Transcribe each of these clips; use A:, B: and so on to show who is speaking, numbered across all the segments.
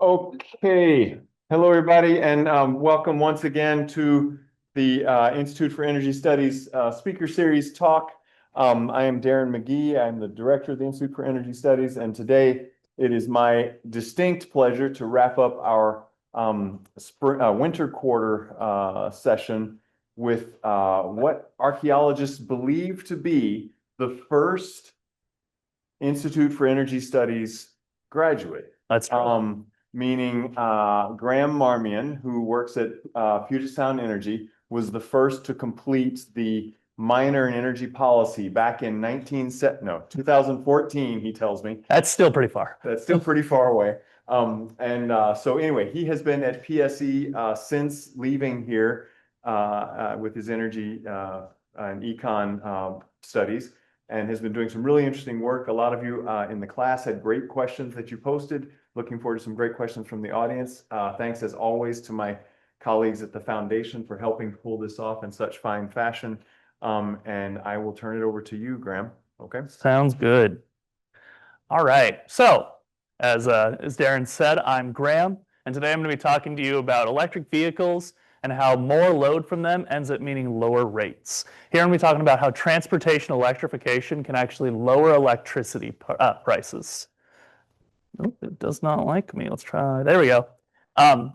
A: Okay, hello everybody, and welcome once again to the Institute for Energy Studies Speaker Series talk. I am Darren McGee. I'm the director of the Institute for Energy Studies, and today it is my distinct pleasure to wrap up our winter quarter session with what archaeologists believe to be the first Institute for Energy Studies graduate.
B: That's true.
A: Meaning Graham Marmion, who works at Puget Sound Energy, was the first to complete the minor in energy policy back in 2014, he tells me.
B: That's still pretty far.
A: That's still pretty far away. So anyway, he has been at PSE since leaving here with his energy and econ studies, and has been doing some really interesting work. A lot of you in the class had great questions that you posted. Looking forward to some great questions from the audience. Thanks as always to my colleagues at the foundation for helping pull this off in such fine fashion. And I will turn it over to you, Graham. Okay.
B: Sounds good. All right. So, as Darren said, I'm Graham, and today I'm going to be talking to you about electric vehicles and how more load from them ends up meaning lower rates. Here I'm going to be talking about how transportation electrification can actually lower electricity prices. Nope, it does not like me. Let's try. There we go. Now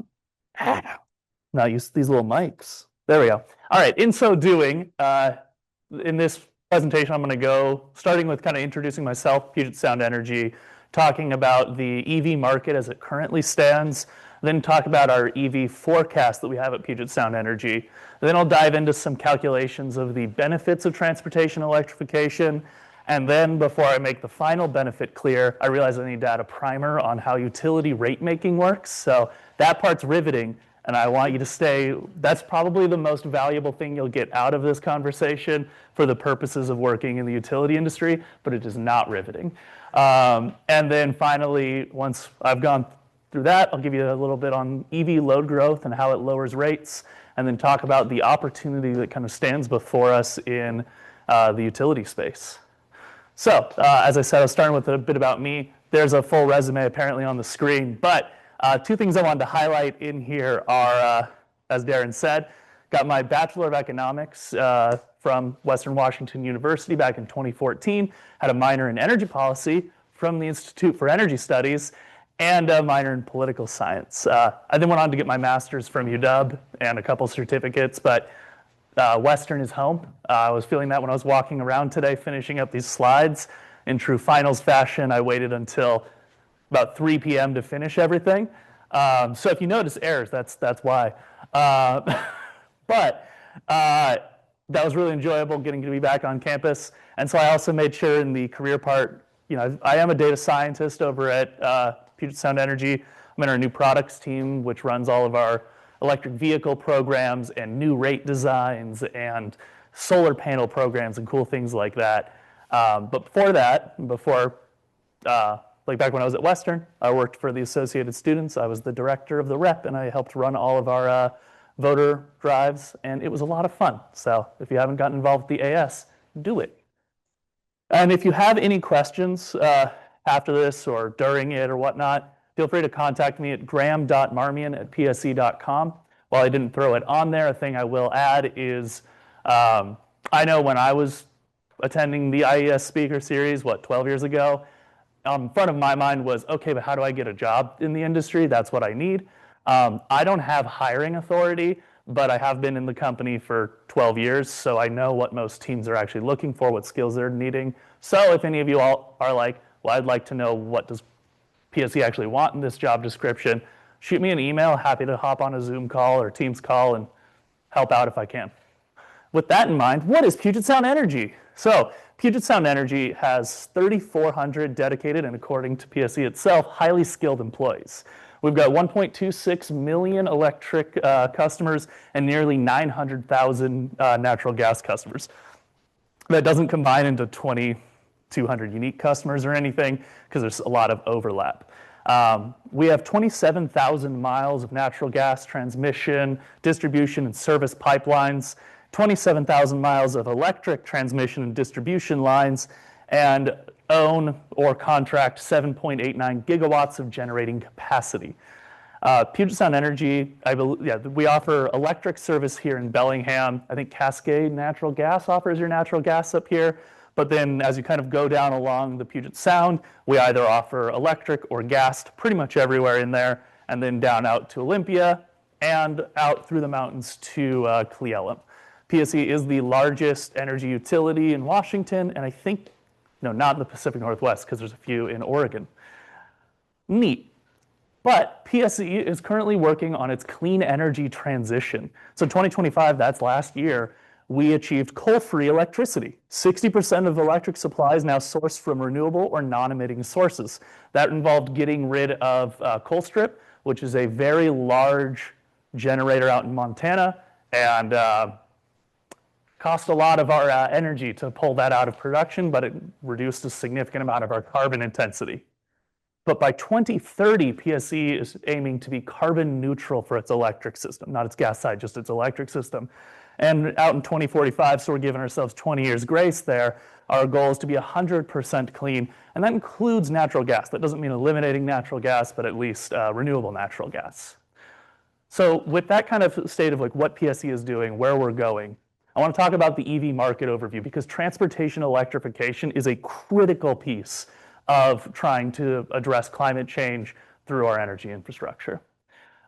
B: use these little mics. There we go. All right. In so doing, in this presentation, I'm going to go starting with kind of introducing myself, Puget Sound Energy, talking about the EV market as it currently stands, then talk about our EV forecast that we have at Puget Sound Energy. Then I'll dive into some calculations of the benefits of transportation electrification. And then before I make the final benefit clear, I realize I need to add a primer on how utility rate making works. So that part's riveting, and I want you to stay. That's probably the most valuable thing you'll get out of this conversation for the purposes of working in the utility industry, but it is not riveting. And then finally, once I've gone through that, I'll give you a little bit on EV load growth and how it lowers rates, and then talk about the opportunity that kind of stands before us in the utility space. So, as I said, I was starting with a bit about me. There's a full resume apparently on the screen, but two things I wanted to highlight in here are, as Darren said, got my Bachelor of Economics from Western Washington University back in 2014, had a minor in energy policy from the Institute for Energy Studies, and a minor in political science. I then went on to get my master's from UW and a couple certificates, but Western is home. I was feeling that when I was walking around today, finishing up these slides. In true finals fashion, I waited until about 3 p.m. to finish everything. So if you notice errors, that's why. But that was really enjoyable getting to be back on campus. And so I also made sure in the career part, I am a data scientist over at Puget Sound Energy. I'm in our new products team, which runs all of our electric vehicle programs and new rate designs and solar panel programs and cool things like that. But before that, like back when I was at Western, I worked for the Associated Students. I was the director of the rep, and I helped run all of our voter drives, and it was a lot of fun. So if you haven't gotten involved with the AS, do it. And if you have any questions after this or during it or whatnot, feel free to contact me at graham.marmion@pse.com. While I didn't throw it on there, a thing I will add is I know when I was attending the IES speaker series, 12 years ago, in front of my mind was, okay, but how do I get a job in the industry? That's what I need. I don't have hiring authority, but I have been in the company for 12 years, so I know what most teams are actually looking for, what skills they're needing. So if any of you all are like, well, I'd like to know what does PSE actually want in this job description, shoot me an email. Happy to hop on a Zoom call or Teams call and help out if I can. With that in mind, what is Puget Sound Energy? So Puget Sound Energy has 3,400 dedicated and, according to PSE itself, highly skilled employees. We've got 1.26 million electric customers and nearly 900,000 natural gas customers. That doesn't combine into 2,200 unique customers or anything because there's a lot of overlap. We have 27,000 miles of natural gas transmission, distribution, and service pipelines, 27,000 miles of electric transmission and distribution lines, and own or contract 7.89 gigawatts of generating capacity. Puget Sound Energy, we offer electric service here in Bellingham. I think Cascade Natural Gas offers your natural gas up here. But then as you kind of go down along the Puget Sound, we either offer electric or gas to pretty much everywhere in there, and then down out to Olympia and out through the mountains to Cle Elum. PSE is the largest energy utility in Washington, and I think, no, not in the Pacific Northwest, because there's a few in Oregon. Neat. But PSE is currently working on its clean energy transition. So 2025, that's last year, we achieved coal-free electricity. 60% of electric supply is now sourced from renewable or non-emitting sources. That involved getting rid of Colstrip, which is a very large generator out in Montana, and cost a lot of our energy to pull that out of production, but it reduced a significant amount of our carbon intensity. But by 2030, PSE is aiming to be carbon neutral for its electric system, not its gas side, just its electric system. And out in 2045, so we're giving ourselves 20 years grace there, our goal is to be 100% clean, and that includes natural gas. That doesn't mean eliminating natural gas, but at least renewable natural gas. So with that kind of state of like what PSE is doing, where we're going, I want to talk about the EV market overview, because transportation electrification is a critical piece of trying to address climate change through our energy infrastructure.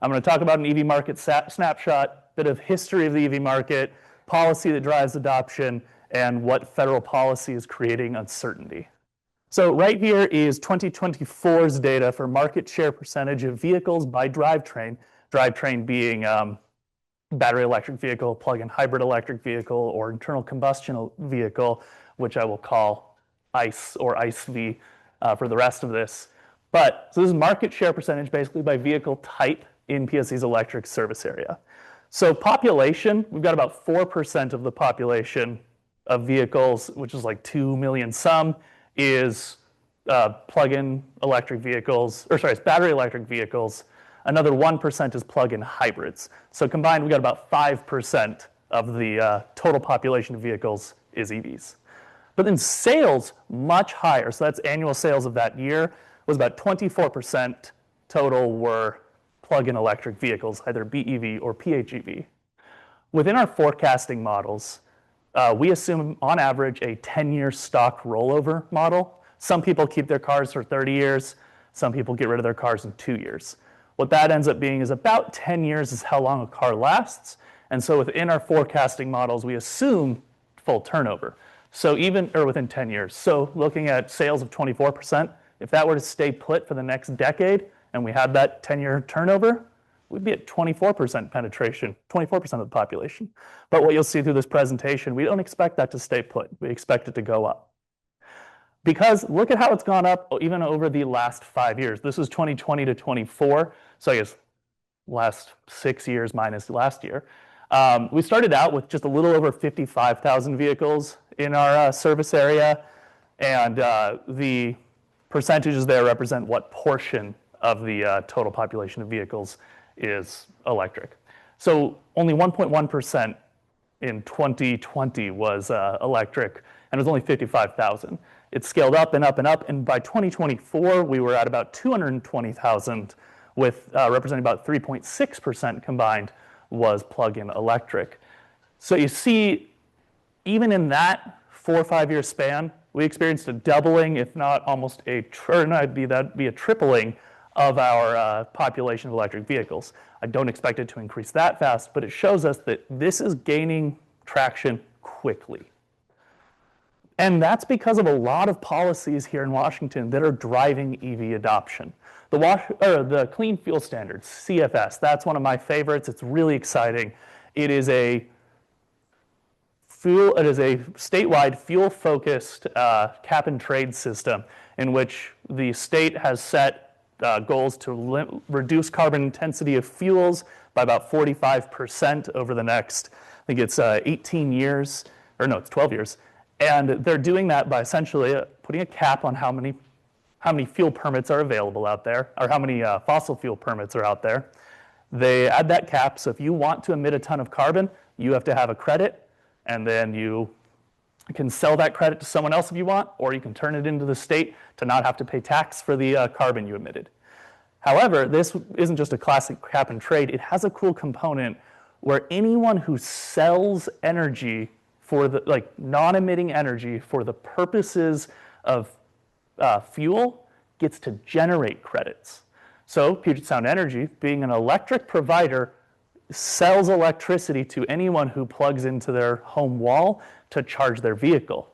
B: I'm going to talk about an EV market snapshot, bit of history of the EV market, policy that drives adoption, and what federal policy is creating uncertainty. So right here is 2024's data for market share percentage of vehicles by drivetrain, drivetrain being battery electric vehicle, plug-in hybrid electric vehicle, or internal combustion vehicle, which I will call ICE or ICE-V for the rest of this. So this is market share percentage basically by vehicle type in PSE's electric service area. So population, we've got about 4% of the population of vehicles, which is like 2 million some, is plug-in electric vehicles, or sorry, it's battery electric vehicles. Another 1% is plug-in hybrids. So combined, we've got about 5% of the total population of vehicles is EVs. But then sales, much higher. So that's annual sales of that year, was about 24% total were plug-in electric vehicles, either BEV or PHEV. Within our forecasting models, we assume on average a 10-year stock rollover model. Some people keep their cars for 30 years. Some people get rid of their cars in 2 years. What that ends up being is about 10 years is how long a car lasts. And so within our forecasting models, we assume full turnover. So within 10 years. So looking at sales of 24%, if that were to stay put for the next decade and we had that 10-year turnover, we'd be at 24% penetration, 24% of the population. But what you'll see through this presentation, we don't expect that to stay put. We expect it to go up. Because look at how it's gone up even over the last 5 years. This is 2020 to 24. So I guess last 6 years minus last year. We started out with just a little over 55,000 vehicles in our service area, and the percentages there represent what portion of the total population of vehicles is electric. So only 1.1% in 2020 was electric, and it was only 55,000. It scaled up and up and up, and by 2024, we were at about 220,000, with representing about 3.6% combined was plug-in electric. So you see, even in that 4 or 5 year span, we experienced a doubling, if not almost that'd be a tripling of our population of electric vehicles. I don't expect it to increase that fast, but it shows us that this is gaining traction quickly. And that's because of a lot of policies here in Washington that are driving EV adoption. The Clean Fuel Standards, CFS, that's one of my favorites. It's really exciting. It is a statewide fuel-focused cap and trade system in which the state has set goals to reduce carbon intensity of fuels by about 45% over the next, I think it's 18 years, or no, it's 12 years. And they're doing that by essentially putting a cap on how many fuel permits are available out there, or how many fossil fuel permits are out there. They add that cap, so if you want to emit a ton of carbon, you have to have a credit, and then you You can sell that credit to someone else if you want, or you can turn it into the state to not have to pay tax for the carbon you emitted. However, this isn't just a classic cap and trade. It has a cool component where anyone who sells energy for the non-emitting energy for the purposes of fuel gets to generate credits. So Puget Sound Energy, being an electric provider, sells electricity to anyone who plugs into their home wall to charge their vehicle.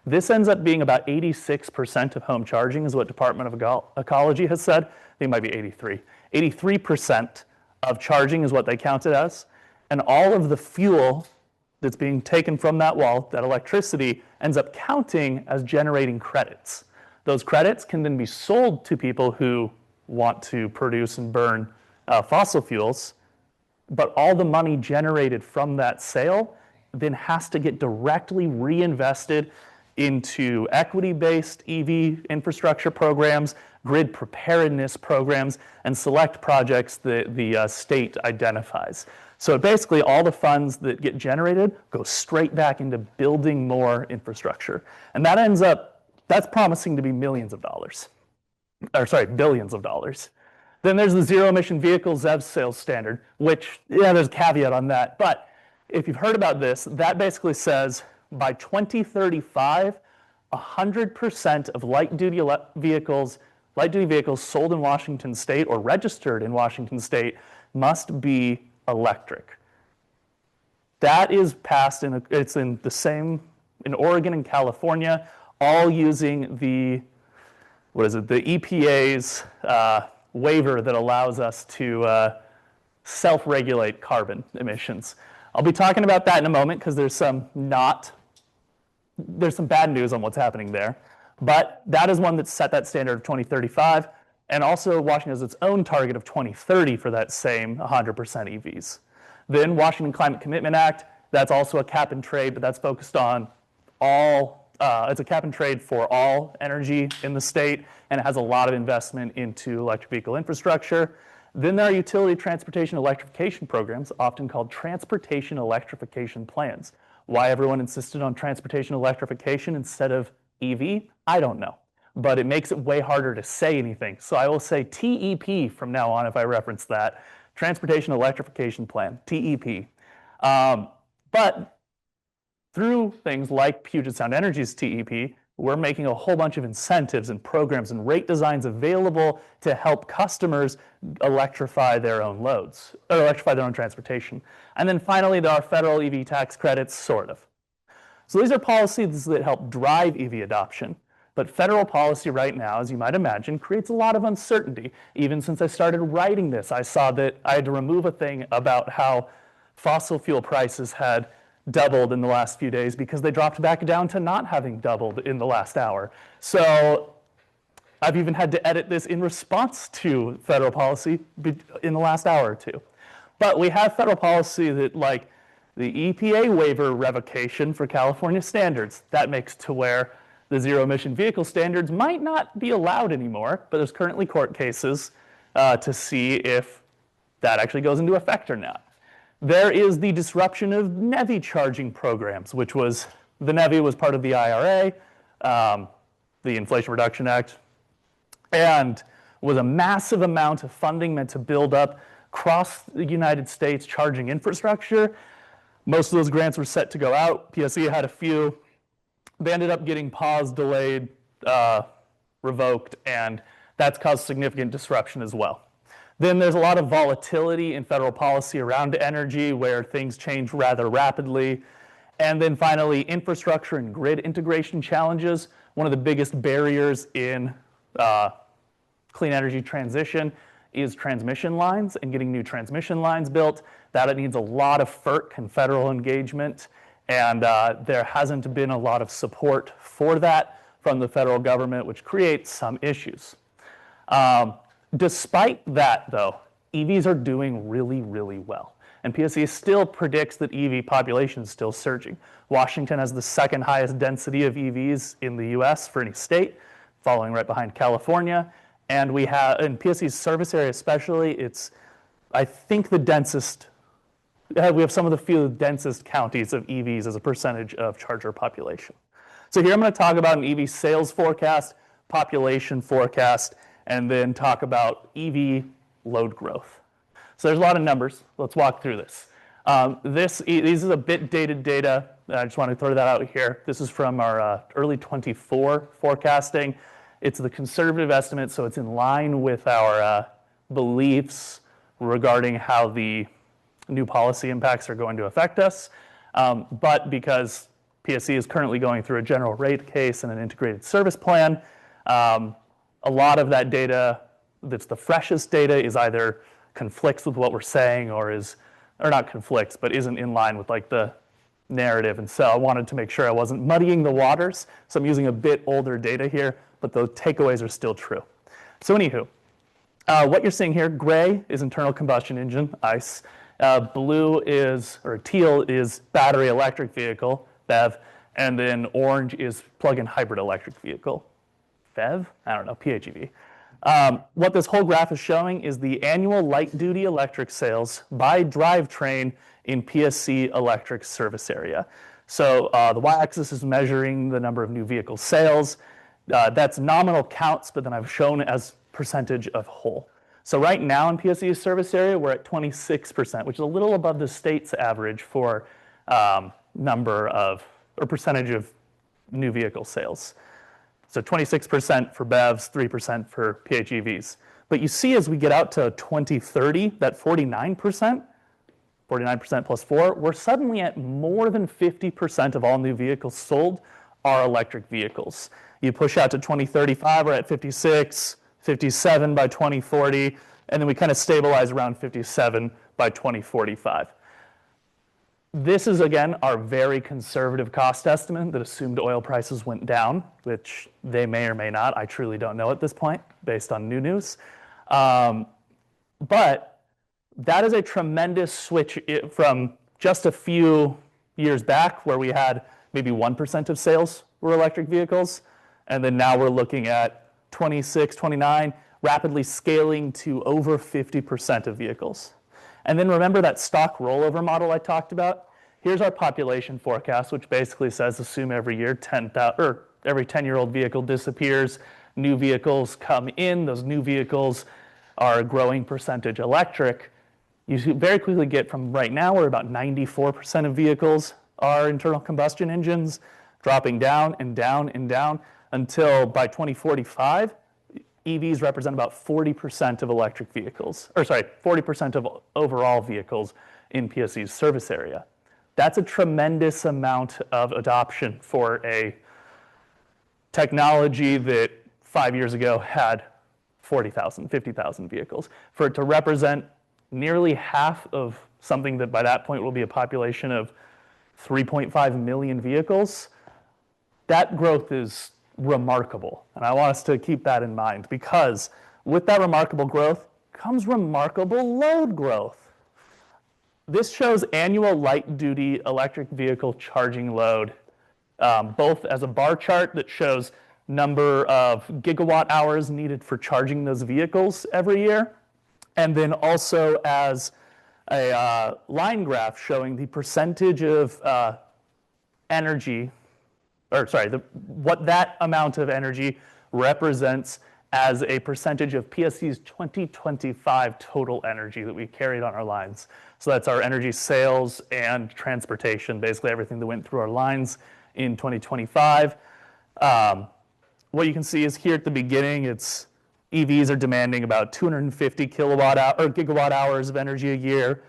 B: This ends up being about 86% of home charging is what Department of Ecology has said. I think it might be 83. 83% of charging is what they count it as. And all of the fuel that's being taken from that wall, that electricity, ends up counting as generating credits. Those credits can then be sold to people who want to produce and burn fossil fuels, but all the money generated from that sale then has to get directly reinvested into equity-based EV infrastructure programs, grid preparedness programs, and select projects that the state identifies. So basically all the funds that get generated go straight back into building more infrastructure. And that ends up, that's promising to be millions of dollars. Or sorry, billions of dollars. Then there's the zero emission vehicle ZEV sales standard, which, yeah, there's a caveat on that. But if you've heard about this, that basically says by 2035, 100% of light-duty vehicles sold in Washington State or registered in Washington State must be electric. That is passed it's in the same, in Oregon and California, all using the EPA's waiver that allows us to self-regulate carbon emissions. I'll be talking about that in a moment because there's some bad news on what's happening there. But that is one that set that standard of 2035. And also Washington has its own target of 2030 for that same 100% EVs. Then Washington Climate Commitment Act, that's also a cap and trade, but that's focused on it's a cap and trade for all energy in the state, and it has a lot of investment into electric vehicle infrastructure. Then there are utility transportation electrification programs, often called transportation electrification plans. Why everyone insisted on transportation electrification instead of EV, I don't know. But it makes it way harder to say anything. So I will say TEP from now on if I reference that. Transportation Electrification Plan, TEP. But through things like Puget Sound Energy's TEP, we're making a whole bunch of incentives and programs and rate designs available to help customers electrify their own loads, or electrify their own transportation. And then finally, there are federal EV tax credits, sort of. So these are policies that help drive EV adoption. But federal policy right now, as you might imagine, creates a lot of uncertainty. Even since I started writing this, I saw that I had to remove a thing about how fossil fuel prices had doubled in the last few days because they dropped back down to not having doubled in the last hour. So I've even had to edit this in response to federal policy in the last hour or two. But we have federal policy that, like the EPA waiver revocation for California standards, that makes to where the zero emission vehicle standards might not be allowed anymore, but there's currently court cases to see if that actually goes into effect or not. There is the disruption of NEVI charging programs, which was, the NEVI was part of the IRA, the Inflation Reduction Act, and was a massive amount of funding meant to build up across the United States charging infrastructure. Most of those grants were set to go out. PSE had a few. They ended up getting paused, delayed, revoked, and that's caused significant disruption as well. Then there's a lot of volatility in federal policy around energy where things change rather rapidly. And then finally, infrastructure and grid integration challenges. One of the biggest barriers in clean energy transition is transmission lines and getting new transmission lines built. That needs a lot of FERC and federal engagement. And there hasn't been a lot of support for that from the federal government, which creates some issues. Despite that, though, EVs are doing really, really well. And PSE still predicts that EV population is still surging. Washington has the second highest density of EVs in the US for any state, following right behind California. And we have, in PSE's service area especially, it's, I think, the densest we have some of the few densest counties of EVs as a percentage of charger population. So here I'm going to talk about an EV sales forecast, population forecast, and then talk about EV load growth. So there's a lot of numbers. Let's walk through this. This is a bit dated data. I just want to throw that out here. This is from our early 24 forecasting. It's the conservative estimate, so it's in line with our beliefs regarding how the new policy impacts are going to affect us. But because PSE is currently going through a general rate case and an integrated service plan, a lot of that data that's the freshest data is either conflicts with what we're saying or not conflicts, but isn't in line with like the narrative. And so I wanted to make sure I wasn't muddying the waters. So I'm using a bit older data here, but the takeaways are still true. So anywho, what you're seeing here, gray is internal combustion engine, ICE. Blue or teal is battery electric vehicle, BEV. And then orange is plug-in hybrid electric vehicle, BEV? I don't know, PHEV. What this whole graph is showing is the annual light-duty electric sales by drivetrain in PSC electric service area. So the y-axis is measuring the number of new vehicle sales. That's nominal counts, but then I've shown as percentage of whole. So right now in PSC's service area, we're at 26%, which is a little above the state's average for percentage of new vehicle sales. So 26% for BEVs, 3% for PHEVs. But you see as we get out to 2030, that 49% plus 4, we're suddenly at more than 50% of all new vehicles sold are electric vehicles. You push out to 2035, we're at 56, 57 by 2040, and then we kind of stabilize around 57 by 2045. This is, again, our very conservative cost estimate that assumed oil prices went down, which they may or may not. I truly don't know at this point, based on new news. But that is a tremendous switch from just a few years back where we had maybe 1% of sales were electric vehicles. And then now we're looking at 26, 29, rapidly scaling to over 50% of vehicles. And then remember that stock rollover model I talked about? Here's our population forecast, which basically says assume every year every 10-year-old vehicle disappears, new vehicles come in, those new vehicles are a growing percentage electric. You very quickly get from right now where about 94% of vehicles are internal combustion engines, dropping down and down and down until by 2045, EVs represent about 40% of electric vehicles, 40% of overall vehicles in PSC's service area. That's a tremendous amount of adoption for a technology that 5 years ago had 40,000, 50,000 vehicles. For it to represent nearly half of something that by that point will be a population of 3.5 million vehicles, that growth is remarkable. And I want us to keep that in mind because with that remarkable growth comes remarkable load growth. This shows annual light-duty electric vehicle charging load, both as a bar chart that shows number of gigawatt hours needed for charging those vehicles every year, and then also as a line graph showing the percentage of what that amount of energy represents as a percentage of PSC's 2025 total energy that we carried on our lines. So that's our energy sales and transportation, basically everything that went through our lines in 2025. What you can see is here at the beginning, EVs are demanding about 250 gigawatt hours of energy a year,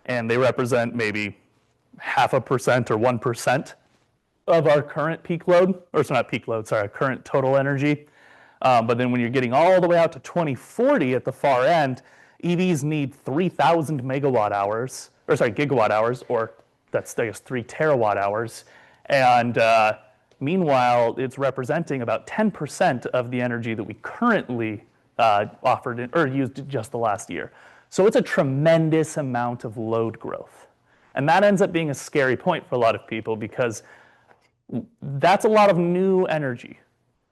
B: and they represent maybe 0.5% or 1% of our current peak load, current total energy. But then when you're getting all the way out to 2040 at the far end, EVs need 3,000 gigawatt hours, or that's, I guess, 3 terawatt hours. And meanwhile, it's representing about 10% of the energy that we currently used just the last year. So it's a tremendous amount of load growth. And that ends up being a scary point for a lot of people because that's a lot of new energy,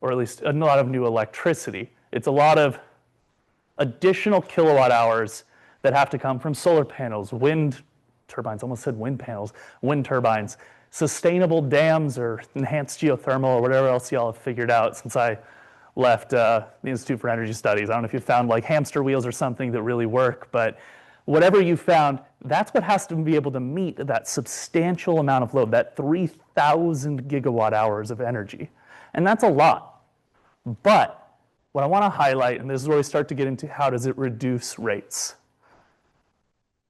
B: or at least a lot of new electricity. It's a lot of additional kilowatt hours that have to come from solar panels, wind turbines, almost said wind panels, wind turbines, sustainable dams or enhanced geothermal or whatever else y'all have figured out since I left the Institute for Energy Studies. I don't know if you found like hamster wheels or something that really work, but whatever you found, that's what has to be able to meet that substantial amount of load, that 3,000 gigawatt hours of energy. And that's a lot. But what I want to highlight, and this is where we start to get into how does it reduce rates.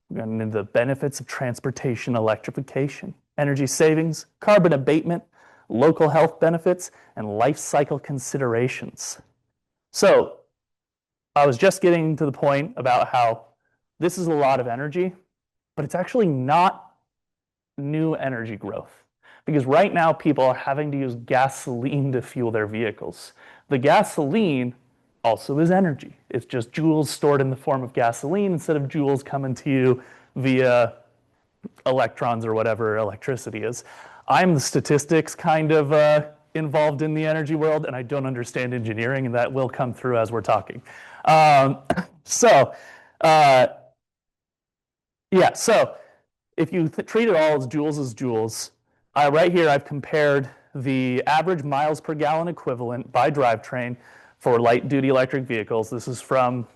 B: We're getting into the benefits of transportation electrification, energy savings, carbon abatement, local health benefits, and life cycle considerations. So I was just getting to the point about how this is a lot of energy, but it's actually not new energy growth. Because right now people are having to use gasoline to fuel their vehicles. The gasoline also is energy. It's just joules stored in the form of gasoline instead of joules coming to you via electrons or whatever electricity is. I'm the statistics kind of involved in the energy world, and I don't understand engineering, and that will come through as we're talking. So if you treat it all as joules, right here I've compared the average miles per gallon equivalent by drivetrain for light-duty electric vehicles. This is from,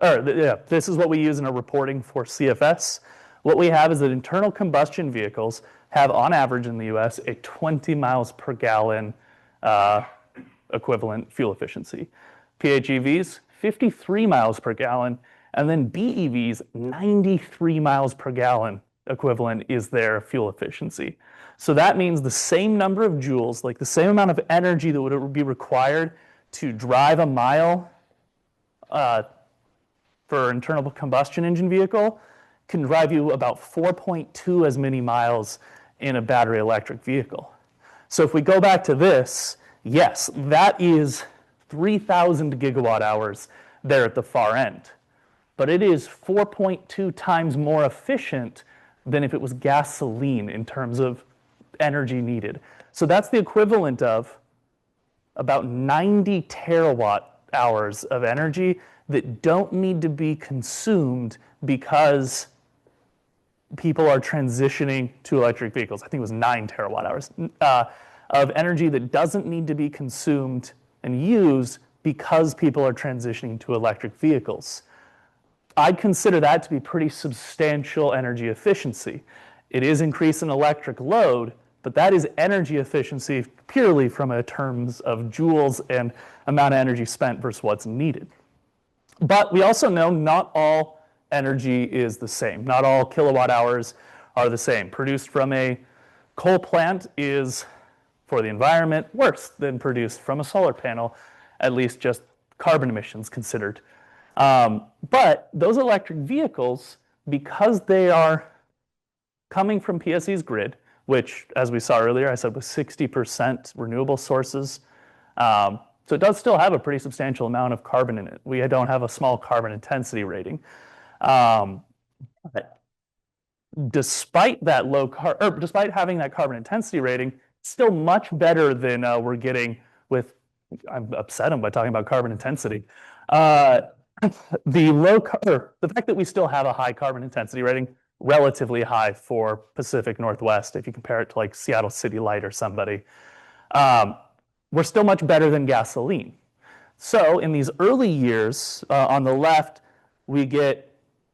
B: this is what we use in our reporting for CFS. What we have is that internal combustion vehicles have, on average in the US, a 20 miles per gallon equivalent fuel efficiency. PHEVs, 53 miles per gallon, and then BEVs, 93 miles per gallon equivalent is their fuel efficiency. So that means the same number of joules, like the same amount of energy that would be required to drive a mile for an internal combustion engine vehicle can drive you about 4.2 as many miles in a battery electric vehicle. So if we go back to this, yes, that is 3,000 gigawatt hours there at the far end. But it is 4.2 times more efficient than if it was gasoline in terms of energy needed. So that's the equivalent of about 90 terawatt hours of energy that don't need to be consumed because people are transitioning to electric vehicles. I think it was 9 terawatt hours of energy that doesn't need to be consumed and used because people are transitioning to electric vehicles. I'd consider that to be pretty substantial energy efficiency. It is increasing electric load, but that is energy efficiency purely from a terms of joules and amount of energy spent versus what's needed. But we also know not all energy is the same. Not all kilowatt hours are the same. Produced from a coal plant is, for the environment, worse than produced from a solar panel, at least just carbon emissions considered. But those electric vehicles, because they are coming from PSE's grid, which, as we saw earlier, I said was 60% renewable sources, so it does still have a pretty substantial amount of carbon in it. We don't have a small carbon intensity rating. But despite that despite having that carbon intensity rating, still much better than we're getting with, I've upset them by talking about carbon intensity. The fact that we still have a high carbon intensity rating, relatively high for Pacific Northwest, if you compare it to like Seattle City Light or somebody, we're still much better than gasoline. So in these early years, on the left, we get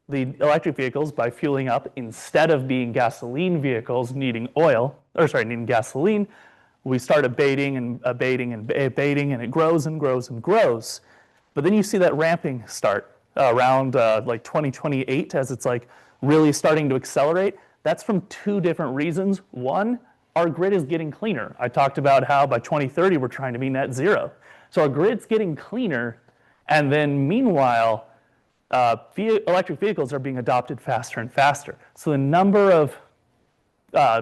B: the electric vehicles by fueling up. Instead of being gasoline vehicles needing needing gasoline, we start abating, and it grows and grows and grows. But then you see that ramping start around like 2028 as it's like really starting to accelerate. That's from two different reasons. One, our grid is getting cleaner. I talked about how by 2030 we're trying to be net zero. So our grid's getting cleaner, and then meanwhile, electric vehicles are being adopted faster and faster. So the number of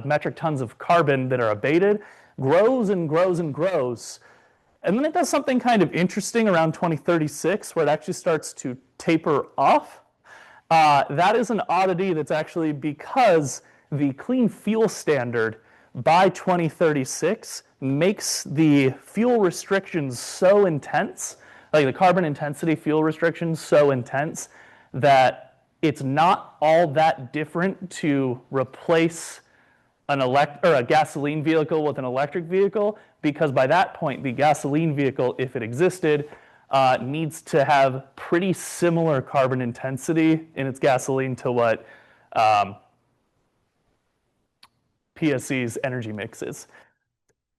B: metric tons of carbon that are abated grows and grows and grows. And then it does something kind of interesting around 2036 where it actually starts to taper off. That is an oddity that's actually because the clean fuel standard by 2036 makes the fuel restrictions so intense, like the carbon intensity fuel restrictions so intense, that It's not all that different to replace a gasoline vehicle with an electric vehicle, because by that point, the gasoline vehicle, if it existed, needs to have pretty similar carbon intensity in its gasoline to what PSC's energy mix is.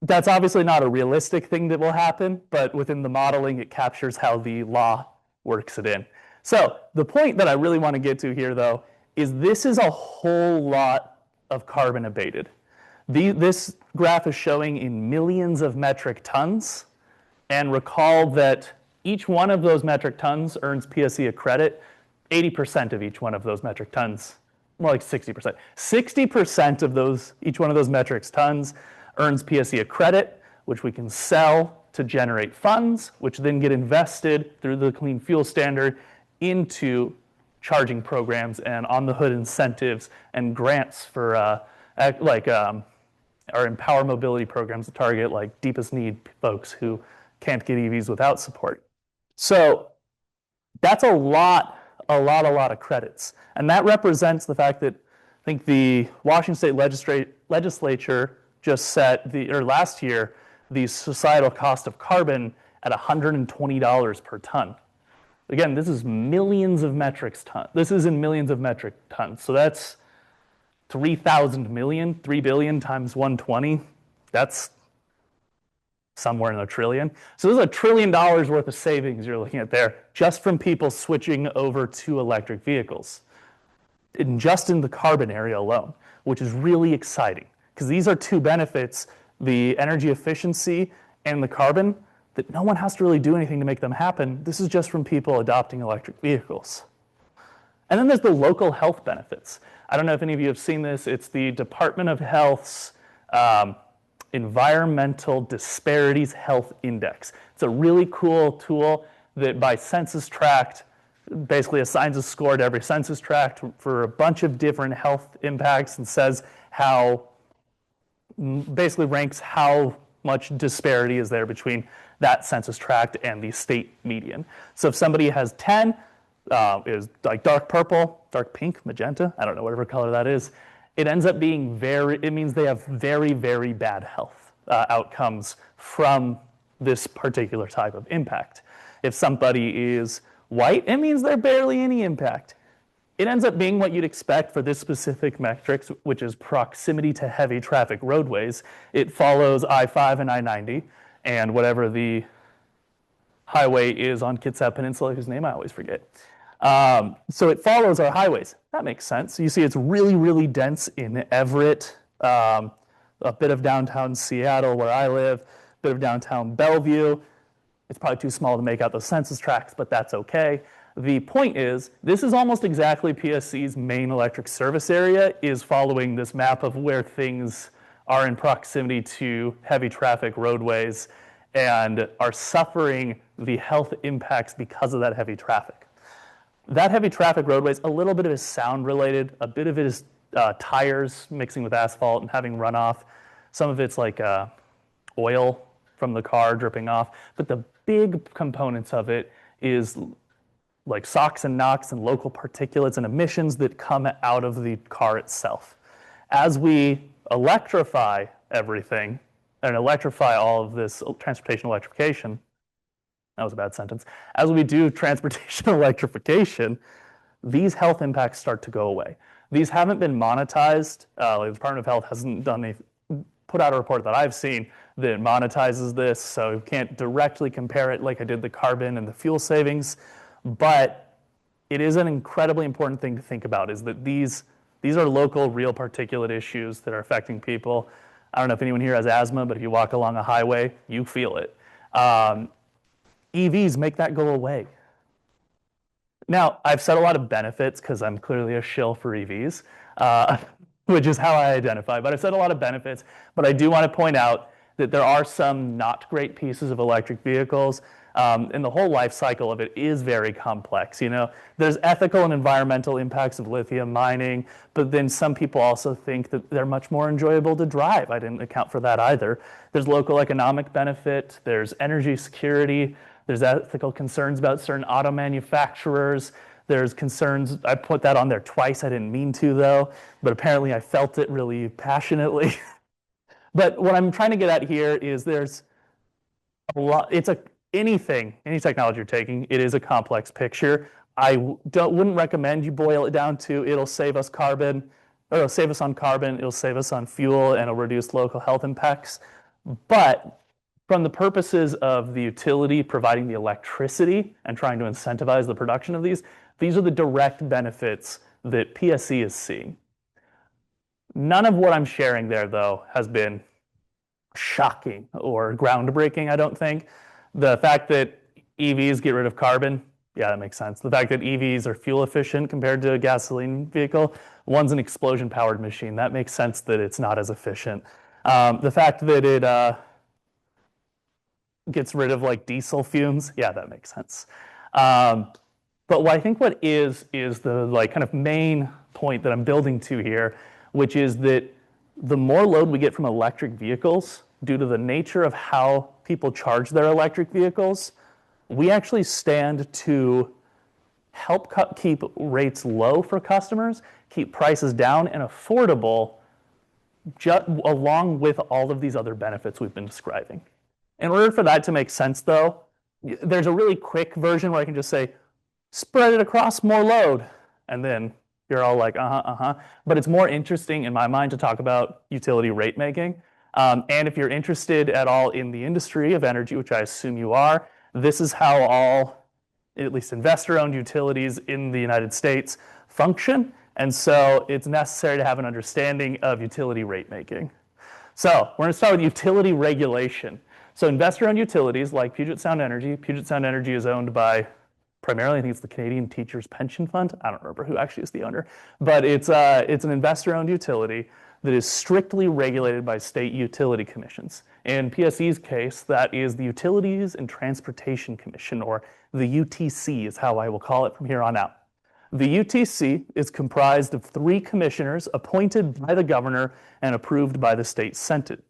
B: That's obviously not a realistic thing that will happen, but within the modeling, it captures how the law works it in. So the point that I really want to get to here, though, is this is a whole lot of carbon abated. This graph is showing in millions of metric tons, and recall that each one of those metric tons earns PSC a credit. 80% of each one of those metric tons, more like 60%. 60% of each one of those metric tons earns PSC a credit, which we can sell to generate funds, which then get invested through the Clean Fuel Standard into charging programs and on-the-hood incentives and grants for our Empower Mobility programs to target like deepest need folks who can't get EVs without support. So that's a lot of credits. And that represents the fact that I think the Washington State Legislature just set last year, the societal cost of carbon at $120 per ton. Again, this is millions of metric tons. This is in millions of metric tons. So that's 3,000 million, 3 billion times 120. That's somewhere in a trillion. So there's $1 trillion worth of savings you're looking at there just from people switching over to electric vehicles. Just in the carbon area alone, which is really exciting because these are two benefits, the energy efficiency and the carbon, that no one has to really do anything to make them happen. This is just from people adopting electric vehicles. And then there's the local health benefits. I don't know if any of you have seen this. It's the Department of Health's Environmental Disparities Health Index. It's a really cool tool that by census tract basically assigns a score to every census tract for a bunch of different health impacts and says basically ranks how much disparity is there between that census tract and the state median. So if somebody has 10, is like dark purple, dark pink, magenta, I don't know, whatever color that is, it ends up being it means they have very, very bad health outcomes from this particular type of impact. If somebody is white, it means they're barely any impact. It ends up being what you'd expect for this specific metrics, which is proximity to heavy traffic roadways. It follows I-5 and I-90 and whatever the highway is on Kitsap Peninsula, whose name I always forget. So it follows our highways. That makes sense. You see it's really, really dense in Everett, a bit of downtown Seattle where I live, a bit of downtown Bellevue. It's probably too small to make out those census tracts, but that's okay. The point is, this is almost exactly PSC's main electric service area is following this map of where things are in proximity to heavy traffic roadways and are suffering the health impacts because of that heavy traffic. That heavy traffic roadways, a little bit of it is sound related, a bit of it is tires mixing with asphalt and having runoff. Some of it's like oil from the car dripping off, but the big components of it is like SOx and NOx and local particulates and emissions that come out of the car itself. As we electrify everything and electrify all of this transportation electrification, that was a bad sentence. As we do transportation electrification, these health impacts start to go away. These haven't been monetized. The Department of Health hasn't put out a report that I've seen that monetizes this, so you can't directly compare it like I did the carbon and the fuel savings. But it is an incredibly important thing to think about, is that these are local, real particulate issues that are affecting people. I don't know if anyone here has asthma, but if you walk along a highway, you feel it. EVs make that go away. Now, I've said a lot of benefits because I'm clearly a shill for EVs, which is how I identify, but I've said a lot of benefits, but I do want to point out that there are some not great pieces of electric vehicles, and the whole life cycle of it is very complex. You know, there's ethical and environmental impacts of lithium mining, but then some people also think that they're much more enjoyable to drive. I didn't account for that either. There's local economic benefit, there's energy security, there's ethical concerns about certain auto manufacturers, There's concerns. I put that on there twice. I didn't mean to, though, but apparently I felt it really passionately. But what I'm trying to get at here is there's a lot. Any technology you're taking, it is a complex picture. Wouldn't recommend you boil it down to it'll save us carbon, or it'll save us on carbon, it'll save us on fuel, and it'll reduce local health impacts. But from the purposes of the utility providing the electricity and trying to incentivize the production of these are the direct benefits that PSE is seeing. None of what I'm sharing there, though, has been shocking or groundbreaking, I don't think. The fact that EVs get rid of carbon, yeah, that makes sense. The fact that EVs are fuel efficient compared to a gasoline vehicle, one's an explosion powered machine. That makes sense that it's not as efficient. The fact that it gets rid of like diesel fumes, yeah, that makes sense. But what I think is the like kind of main point that I'm building to here, which is that the more load we get from electric vehicles, due to the nature of how people charge their electric vehicles, we actually stand to help keep rates low for customers, keep prices down and affordable, along with all of these other benefits we've been describing. In order for that to make sense, though, there's a really quick version where I can just say, spread it across more load, and then you're all like, But it's more interesting in my mind to talk about utility rate making. And if you're interested at all in the industry of energy, which I assume you are, this is how all, at least investor-owned utilities in the United States function. And so it's necessary to have an understanding of utility rate making. So we're going to start with utility regulation. So investor-owned utilities like Puget Sound Energy is owned by primarily, I think it's the Canadian Teachers Pension Fund. I don't remember who actually is the owner, but it's an investor-owned utility that is strictly regulated by state utility commissions. In PSE's case, that is the Utilities and Transportation Commission, or the UTC is how I will call it from here on out. The UTC is comprised of 3 commissioners appointed by the governor and approved by the state Senate.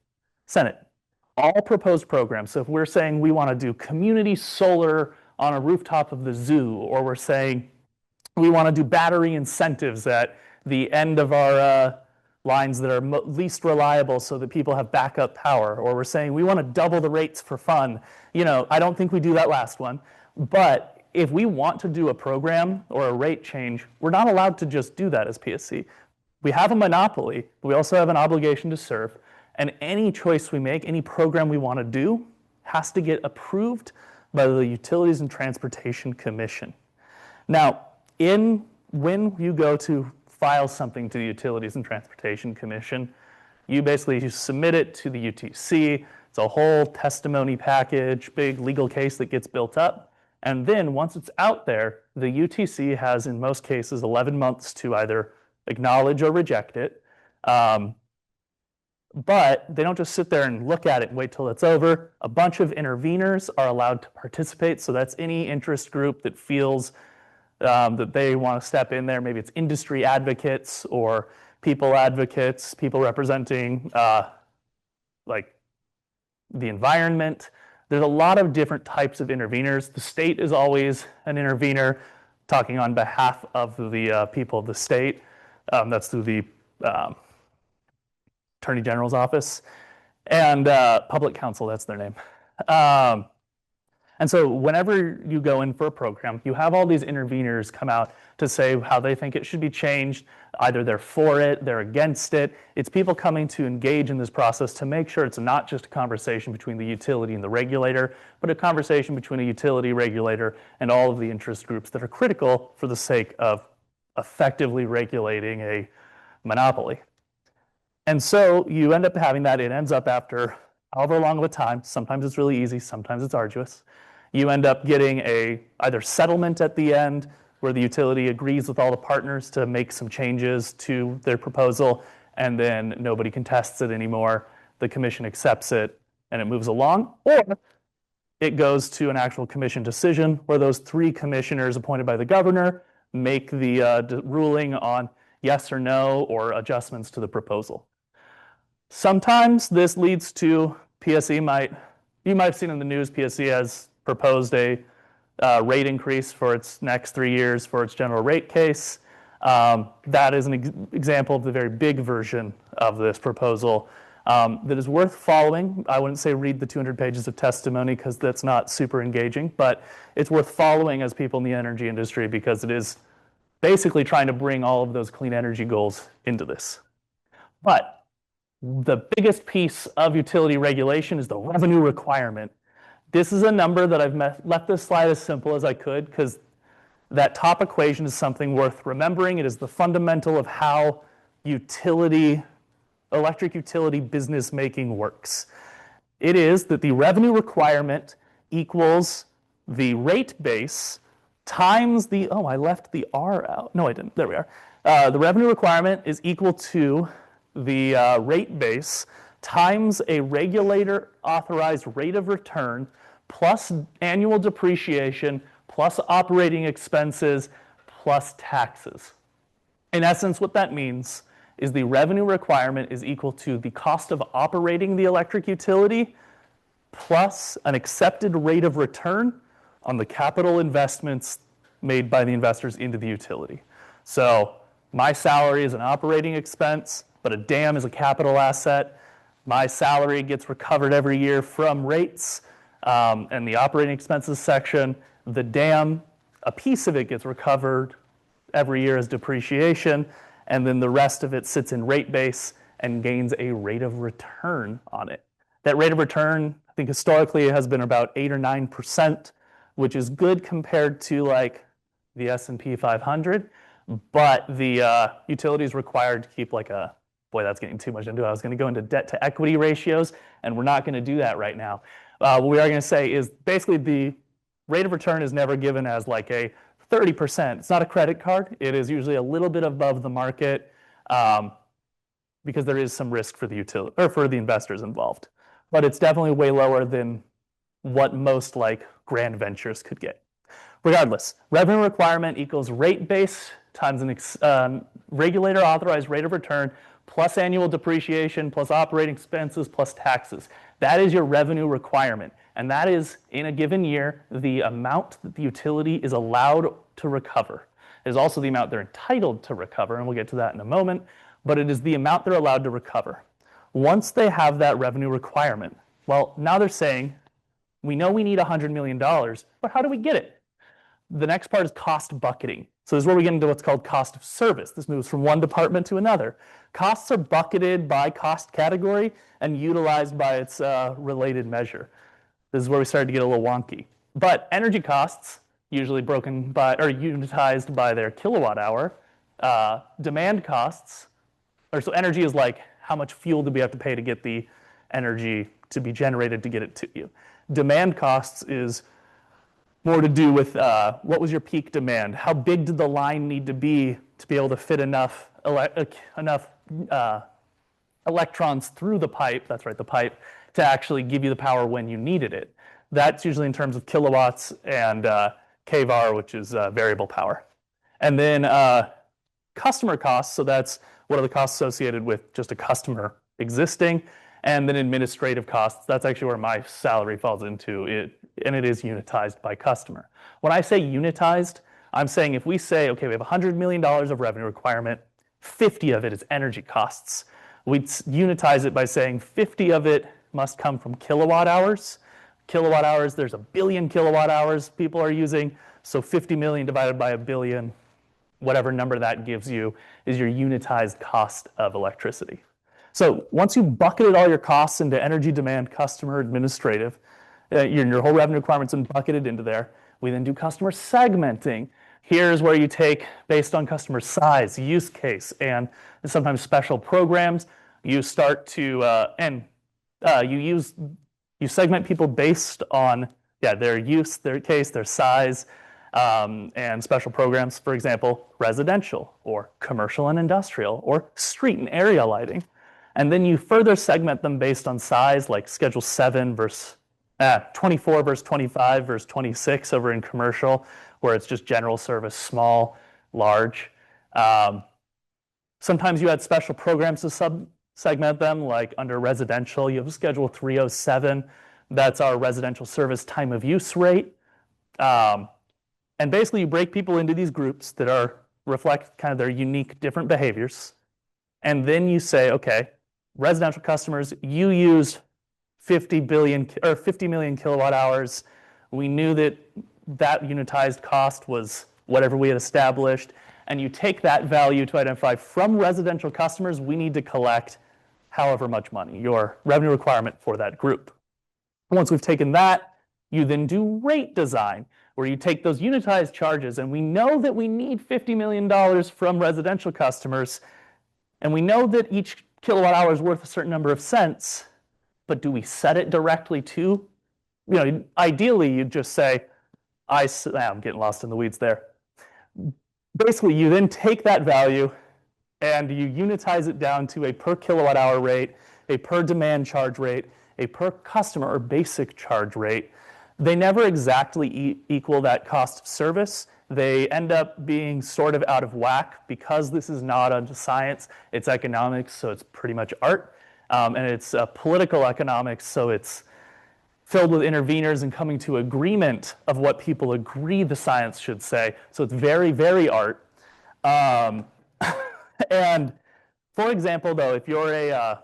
B: All proposed programs, so if we're saying we want to do community solar on a rooftop of the zoo, or we're saying we want to do battery incentives at the end of our lines that are least reliable so that people have backup power, or we're saying we want to double the rates for fun. I don't think we do that last one, but if we want to do a program or a rate change, we're not allowed to just do that as PSC. We have a monopoly, but we also have an obligation to serve, and any choice we make, any program we want to do, has to get approved by the Utilities and Transportation Commission. Now, when you go to file something to the Utilities and Transportation Commission, you submit it to the UTC. It's a whole testimony package, big legal case that gets built up. And then once it's out there, the UTC has, in most cases, 11 months to either acknowledge or reject it. But they don't just sit there and look at it and wait till it's over. A bunch of interveners are allowed to participate. So that's any interest group that feels that they want to step in there. Maybe it's industry advocates or people advocates, people representing like the environment. There's a lot of different types of interveners. The state is always an intervener talking on behalf of the people of the state. That's through the Attorney General's office, and Public Counsel, that's their name. And so whenever you go in for a program, you have all these interveners come out to say how they think it should be changed. Either they're for it, they're against it. It's people coming to engage in this process to make sure it's not just a conversation between the utility and the regulator, but a conversation between a utility regulator and all of the interest groups that are critical for the sake of effectively regulating a monopoly. And so you end up having that. It ends up after however long of a time. Sometimes it's really easy, sometimes it's arduous. You end up getting either settlement at the end, where the utility agrees with all the partners to make some changes to their proposal, and then nobody contests it anymore. The commission accepts it, and it moves along. Or it goes to an actual commission decision, where those 3 commissioners appointed by the governor make the ruling on yes or no, or adjustments to the proposal. Sometimes this leads to you might have seen in the news, PSE has proposed a rate increase for its next 3 years for its general rate case. That is an example of the very big version of this proposal that is worth following. I wouldn't say read the 200 pages of testimony because that's not super engaging, but it's worth following as people in the energy industry because it is basically trying to bring all of those clean energy goals into this. But the biggest piece of utility regulation is the revenue requirement. This is a number that I've left this slide as simple as I could because that top equation is something worth remembering. It is the fundamental of how electric utility business making works. It is that the revenue requirement equals the rate base times the, oh, I left the R out. No, I didn't. There we are. The revenue requirement is equal to the rate base times a regulator authorized rate of return plus annual depreciation plus operating expenses plus taxes. In essence, what that means is the revenue requirement is equal to the cost of operating the electric utility plus an accepted rate of return on the capital investments made by the investors into the utility. So my salary is an operating expense, but a dam is a capital asset. My salary gets recovered every year from rates and the operating expenses section. The dam, a piece of it gets recovered every year as depreciation, and then the rest of it sits in rate base and gains a rate of return on it. That rate of return, I think historically, has been about 8 or 9%, which is good compared to like the S&P 500, but the utility is required to keep like a, boy, that's getting too much into it. I was going to go into debt to equity ratios, and we're not going to do that right now. What we are going to say is basically the rate of return is never given as like a 30%. It's not a credit card. It is usually a little bit above the market because there is some risk for the utility or for the investors involved. But it's definitely way lower than what most like grand ventures could get. Regardless, revenue requirement equals rate base times an regulator authorized rate of return plus annual depreciation plus operating expenses plus taxes. That is your revenue requirement. And that is, in a given year, the amount that the utility is allowed to recover. It is also the amount they're entitled to recover, and we'll get to that in a moment, but it is the amount they're allowed to recover. Once they have that revenue requirement, well, now they're saying, we know we need $100 million, but how do we get it? The next part is cost bucketing. So this is where we get into what's called cost of service. This moves from one department to another. Costs are bucketed by cost category and utilized by its related measure. This is where we started to get a little wonky. But energy costs, usually broken by or unitized by their kilowatt hour. Demand costs, or so energy is like how much fuel do we have to pay to get the energy to be generated to get it to you. Demand costs is more to do with what was your peak demand? How big did the line need to be able to fit enough electrons through the pipe, that's right, the pipe, to actually give you the power when you needed it. That's usually in terms of kilowatts and kVAR, which is variable power. And then customer costs, so that's what are the costs associated with just a customer existing, and then administrative costs, that's actually where my salary falls into it, and it is unitized by customer. When I say unitized, I'm saying if we say, okay, we have $100 million of revenue requirement, 50 of it is energy costs. We'd unitize it by saying 50 of it must come from kilowatt hours. Kilowatt hours, there's 1 billion kilowatt hours people are using, so 50 million divided by 1 billion, whatever number that gives you, is your unitized cost of electricity. So once you bucketed all your costs into energy, demand, customer, administrative, your whole revenue requirement's been bucketed into there. We then do customer segmenting. Here's where you take, based on customer size, use case, and sometimes special programs, you start to, you segment people based on their use, their case, their size, and special programs, for example, residential or commercial and industrial or street and area lighting. And then you further segment them based on size, like Schedule 7 versus 24 versus 25 versus 26 over in commercial, where it's just general service, small, large. Sometimes you add special programs to segment them, like under residential, you have Schedule 307. That's our residential service time of use rate. And basically, you break people into these groups that reflect kind of their unique different behaviors. And then you say, okay, residential customers, you used 50 million kilowatt hours. We knew that unitized cost was whatever we had established. And you take that value to identify from residential customers, we need to collect however much money, your revenue requirement for that group. Once we've taken that, you then do rate design, where you take those unitized charges, and we know that we need $50 million from residential customers, and we know that each kilowatt hour is worth a certain number of cents, but do we set it directly to? Ideally, you'd just say, I'm getting lost in the weeds there. Basically, you then take that value and you unitize it down to a per kilowatt hour rate, a per demand charge rate, a per customer or basic charge rate. They never exactly equal that cost of service. They end up being sort of out of whack because this is not a science, it's economics, so it's pretty much art. And it's political economics, so it's filled with interveners and coming to agreement of what people agree the science should say. So it's very, very art. And for example, though, if you're a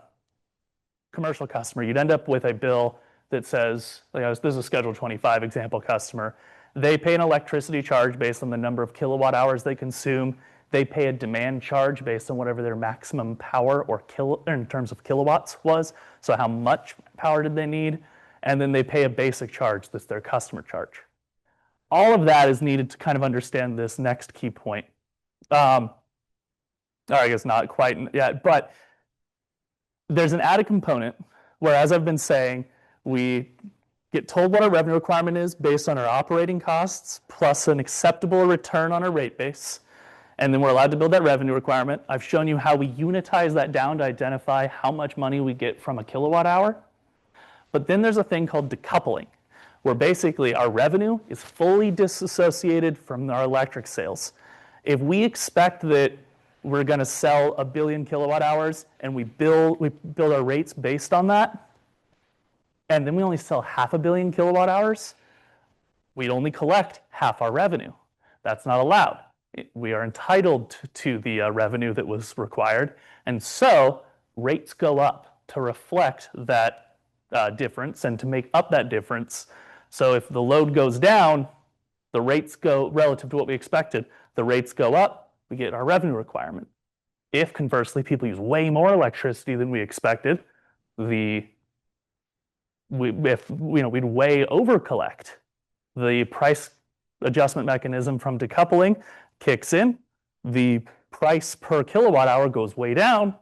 B: commercial customer, you'd end up with a bill that says, this is a Schedule 25 example customer. They pay an electricity charge based on the number of kilowatt hours they consume. They pay a demand charge based on whatever their maximum power or in terms of kilowatts was. So how much power did they need? And then they pay a basic charge, that's their customer charge. All of that is needed to kind of understand this next key point. Or I guess not quite yet, but there's an added component where, as I've been saying, we get told what our revenue requirement is based on our operating costs plus an acceptable return on our rate base. And then we're allowed to build that revenue requirement. I've shown you how we unitize that down to identify how much money we get from a kilowatt hour. But then there's a thing called decoupling, where basically our revenue is fully disassociated from our electric sales. If we expect that we're going to sell 1 billion kilowatt hours and we build our rates based on that, and then we only sell 500 million kilowatt hours, we'd only collect half our revenue. That's not allowed. We are entitled to the revenue that was required, and so rates go up to reflect that difference and to make up that difference. So if the load goes down, the rates go relative to what we expected. The rates go up, we get our revenue requirement. If conversely people use way more electricity than we expected, we'd way over collect. The price adjustment mechanism from decoupling kicks in, the price per kilowatt hour goes way down,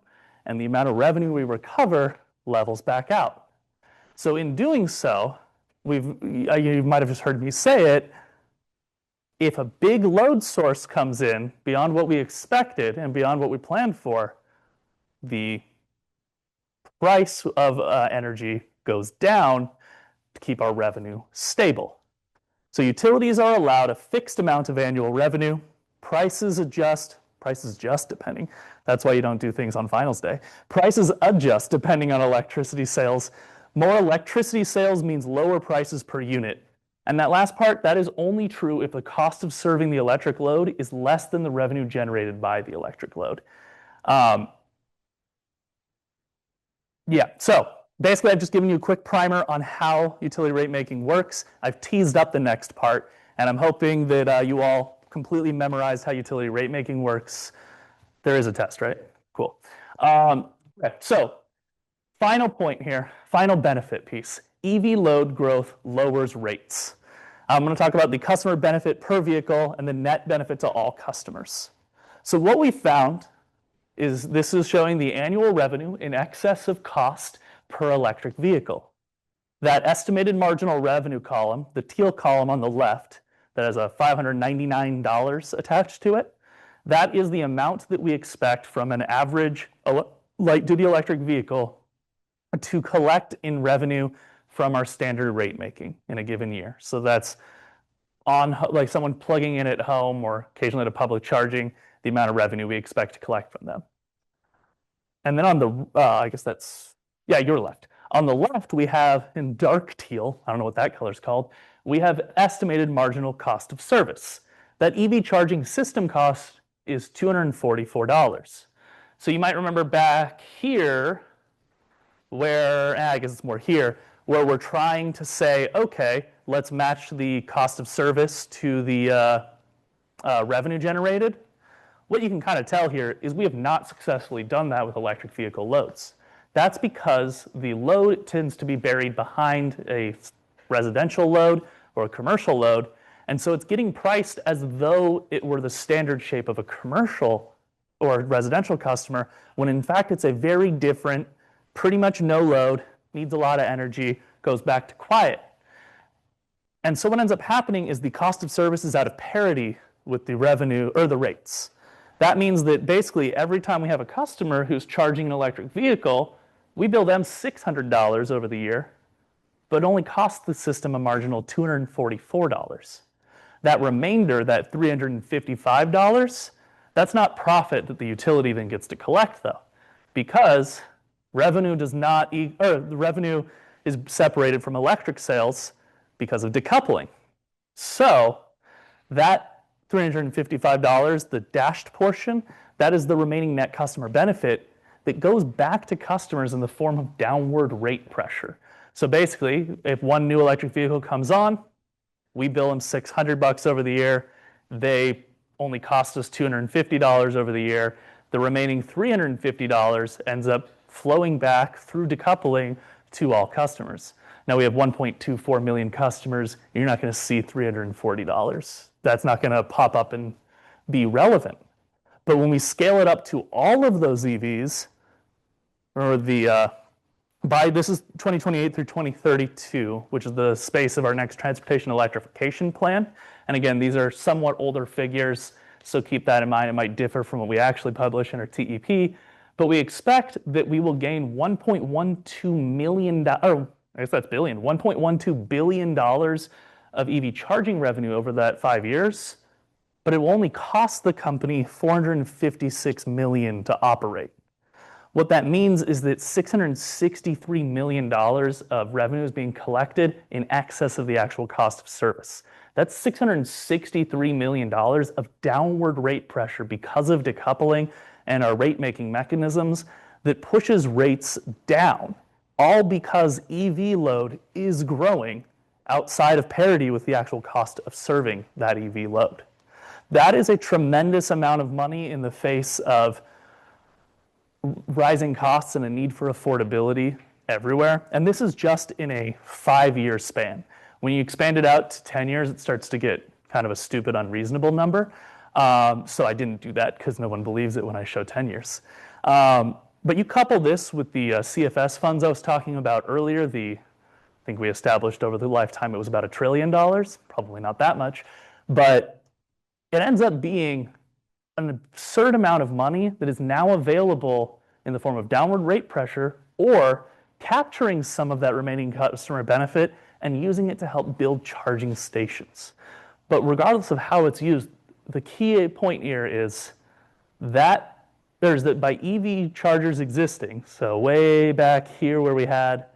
B: and the amount of revenue we recover levels back out. So in doing so, you might have just heard me say it, if a big load source comes in beyond what we expected and beyond what we planned for, the price of energy goes down to keep our revenue stable. So utilities are allowed a fixed amount of annual revenue. Prices just depending. That's why you don't do things on finals day. Prices adjust depending on electricity sales. More electricity sales means lower prices per unit. And that last part, that is only true if the cost of serving the electric load is less than the revenue generated by the electric load. So basically I've just given you a quick primer on how utility rate making works. I've teased up the next part, and I'm hoping that you all completely memorized how utility rate making works. There is a test, right? Cool. Okay, so final point here, final benefit piece. EV load growth lowers rates. I'm going to talk about the customer benefit per vehicle and the net benefit to all customers. So what we found is this is showing the annual revenue in excess of cost per electric vehicle. That estimated marginal revenue column, the teal column on the left, that has a $599 attached to it, that is the amount that we expect from an average light-duty electric vehicle to collect in revenue from our standard rate making in a given year. So that's on like someone plugging in at home or occasionally at a public charging, the amount of revenue we expect to collect from them. And then on the, I guess that's, yeah, your left. On the left, we have in dark teal, I don't know what that color is called, we have estimated marginal cost of service. That EV charging system cost is $244. So you might remember back here where, I guess it's more here, where we're trying to say, okay, let's match the cost of service to the revenue generated. What you can kind of tell here is we have not successfully done that with electric vehicle loads. That's because the load tends to be buried behind a residential load or a commercial load, and so it's getting priced as though it were the standard shape of a commercial or residential customer, when in fact it's a very different, pretty much no load, needs a lot of energy, goes back to quiet. And so what ends up happening is the cost of service is out of parity with the revenue or the rates. That means that basically every time we have a customer who's charging an electric vehicle, we bill them $600 over the year, but only costs the system a marginal $244. That remainder, that $355, that's not profit that the utility then gets to collect though, because revenue does not, the revenue is separated from electric sales because of decoupling. So that $355, the dashed portion, that is the remaining net customer benefit that goes back to customers in the form of downward rate pressure. So basically, if one new electric vehicle comes on, we bill them $600 over the year. They only cost us $250 over the year. The remaining $350 ends up flowing back through decoupling to all customers. Now we have 1.24 million customers. You're not going to see $340. That's not going to pop up and be relevant. But when we scale it up to all of those EVs, or this is 2028 through 2032, which is the space of our next transportation electrification plan. And again, these are somewhat older figures, so keep that in mind. It might differ from what we actually publish in our TEP, but we expect that we will gain $1.12 million, or I guess that's billion, $1.12 billion of EV charging revenue over that 5 years, but it will only cost the company $456 million to operate. What that means is that $663 million of revenue is being collected in excess of the actual cost of service. That's $663 million of downward rate pressure because of decoupling and our rate-making mechanisms that pushes rates down, all because EV load is growing outside of parity with the actual cost of serving that EV load. That is a tremendous amount of money in the face of rising costs and a need for affordability everywhere. And this is just in a 5-year span. When you expand it out to 10 years, it starts to get kind of a stupid, unreasonable number. So I didn't do that because no one believes it when I show 10 years. But you couple this with the CFS funds I was talking about earlier. I think we established over the lifetime it was about $1 trillion, probably not that much. But it ends up being an absurd amount of money that is now available in the form of downward rate pressure or capturing some of that remaining customer benefit and using it to help build charging stations. But regardless of how it's used, the key point here is that by EV chargers existing, so way back here where we had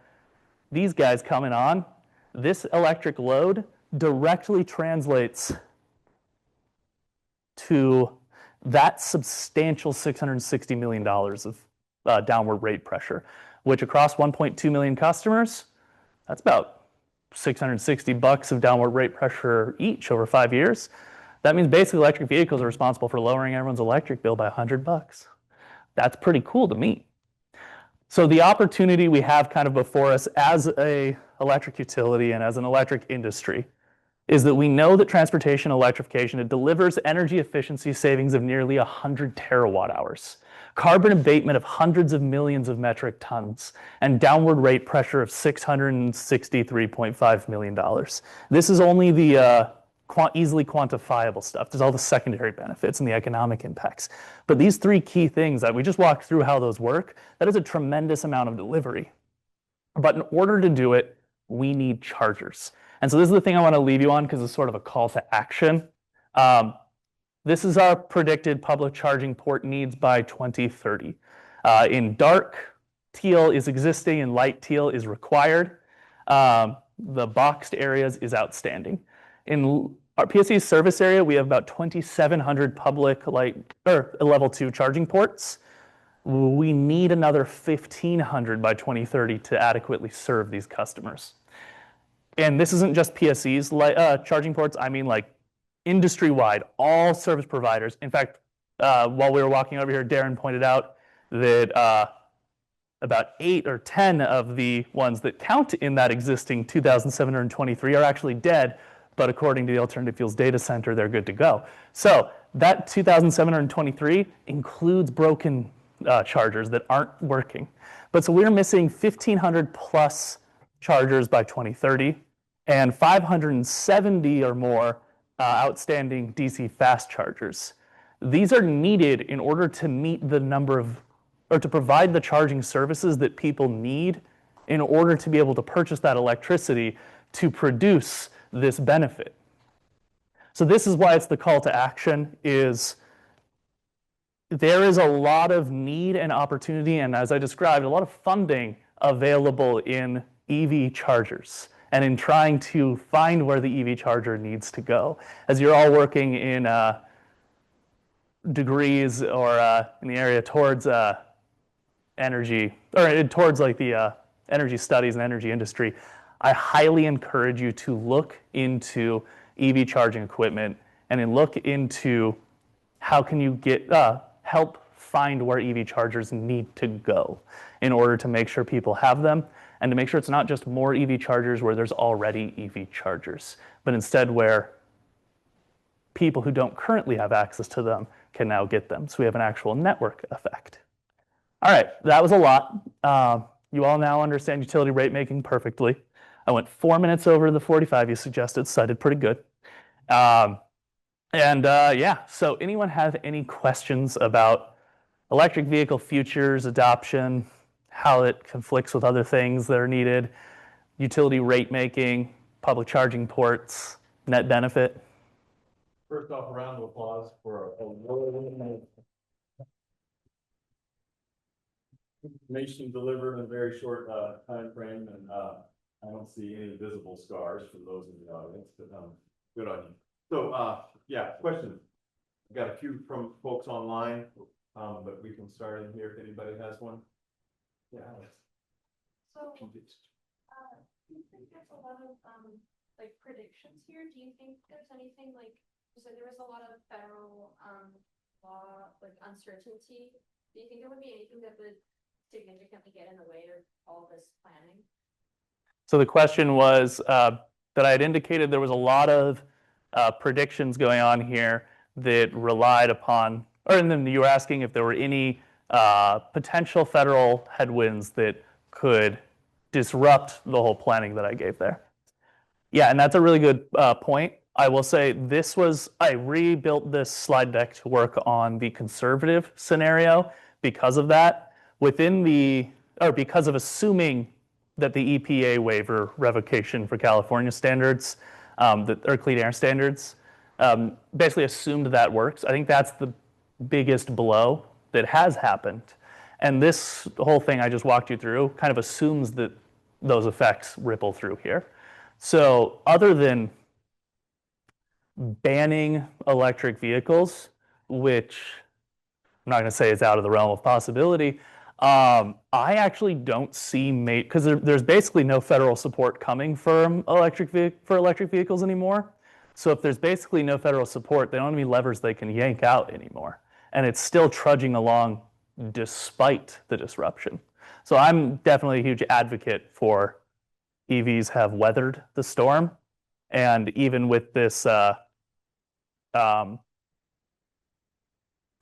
B: these guys coming on, this electric load directly translates to that substantial $660 million of downward rate pressure, which across 1.2 million customers, that's about $660 of downward rate pressure each over 5 years. That means basically electric vehicles are responsible for lowering everyone's electric bill by $100. That's pretty cool to me. So the opportunity we have kind of before us as an electric utility and as an electric industry is that we know that transportation electrification, it delivers energy efficiency savings of nearly 100 terawatt hours, carbon abatement of hundreds of millions of metric tons, and downward rate pressure of $663.5 million. This is only the easily quantifiable stuff. There's all the secondary benefits and the economic impacts. But these three key things that we just walked through how those work, that is a tremendous amount of delivery. But in order to do it, we need chargers. And so this is the thing I want to leave you on because it's sort of a call to action. This is our predicted public charging port needs by 2030. In dark, teal is existing and light teal is required. the boxed areas is outstanding. In our PSE service area, we have about 2,700 public level 2 charging ports. We need another 1,500 by 2030 to adequately serve these customers. And this isn't just PSE's charging ports. I mean, like industry-wide, all service providers. In fact, while we were walking over here, Darren pointed out that about 8 or 10 of the ones that count in that existing 2,723 are actually dead, but according to the Alternative Fuels Data Center, they're good to go. So that 2,723 includes broken chargers that aren't working. But so we're missing 1,500 plus chargers by 2030 and 570 or more outstanding DC fast chargers. These are needed in order to meet the number of, or to provide the charging services that people need in order to be able to purchase that electricity to produce this benefit. So this is why it's the call to action is there is a lot of need and opportunity, and as I described, a lot of funding available in EV chargers and in trying to find where the EV charger needs to go. As you're all working in degrees or in the area towards energy, or towards like the energy studies and energy industry, I highly encourage you to look into EV charging equipment and then look into how can you get help find where EV chargers need to go in order to make sure people have them and to make sure it's not just more EV chargers where there's already EV chargers, but instead where people who don't currently have access to them can now get them. So we have an actual network effect. All right, that was a lot. You all now understand utility rate making perfectly. I went 4 minutes over the 45 you suggested, so I did pretty good. Yeah, so anyone have any questions about electric vehicle futures, adoption, how it conflicts with other things that are needed, utility rate making, public charging ports, net benefit?
A: First off, a round of applause for a information delivered in a very short time frame, and I don't see any visible scars for those in the audience, but good on you. So yeah, questions. I've got a few from folks online, but we can start in here if anybody has one. Yeah, Alex.
C: So, do you think there's a lot of like predictions here? Do you think there's anything like you said there was a lot of federal law like uncertainty? Do you think there would be anything that would significantly get in the way of all this planning?
B: So the question was that I had indicated there was a lot of predictions going on here that relied upon, and then you were asking if there were any potential federal headwinds that could disrupt the whole planning that I gave there. Yeah, and that's a really good point. I will say I rebuilt this slide deck to work on the conservative scenario because of that. Because of assuming that the EPA waiver revocation for California standards, or clean air standards, basically assumed that works. I think that's the biggest blow that has happened. And this whole thing I just walked you through kind of assumes that those effects ripple through here. So other than banning electric vehicles, which I'm not going to say is out of the realm of possibility, I actually don't see because there's basically no federal support coming for electric vehicles anymore. So if there's basically no federal support, they don't have any levers they can yank out anymore. And it's still trudging along despite the disruption. So I'm definitely a huge advocate for EVs have weathered the storm. And even with this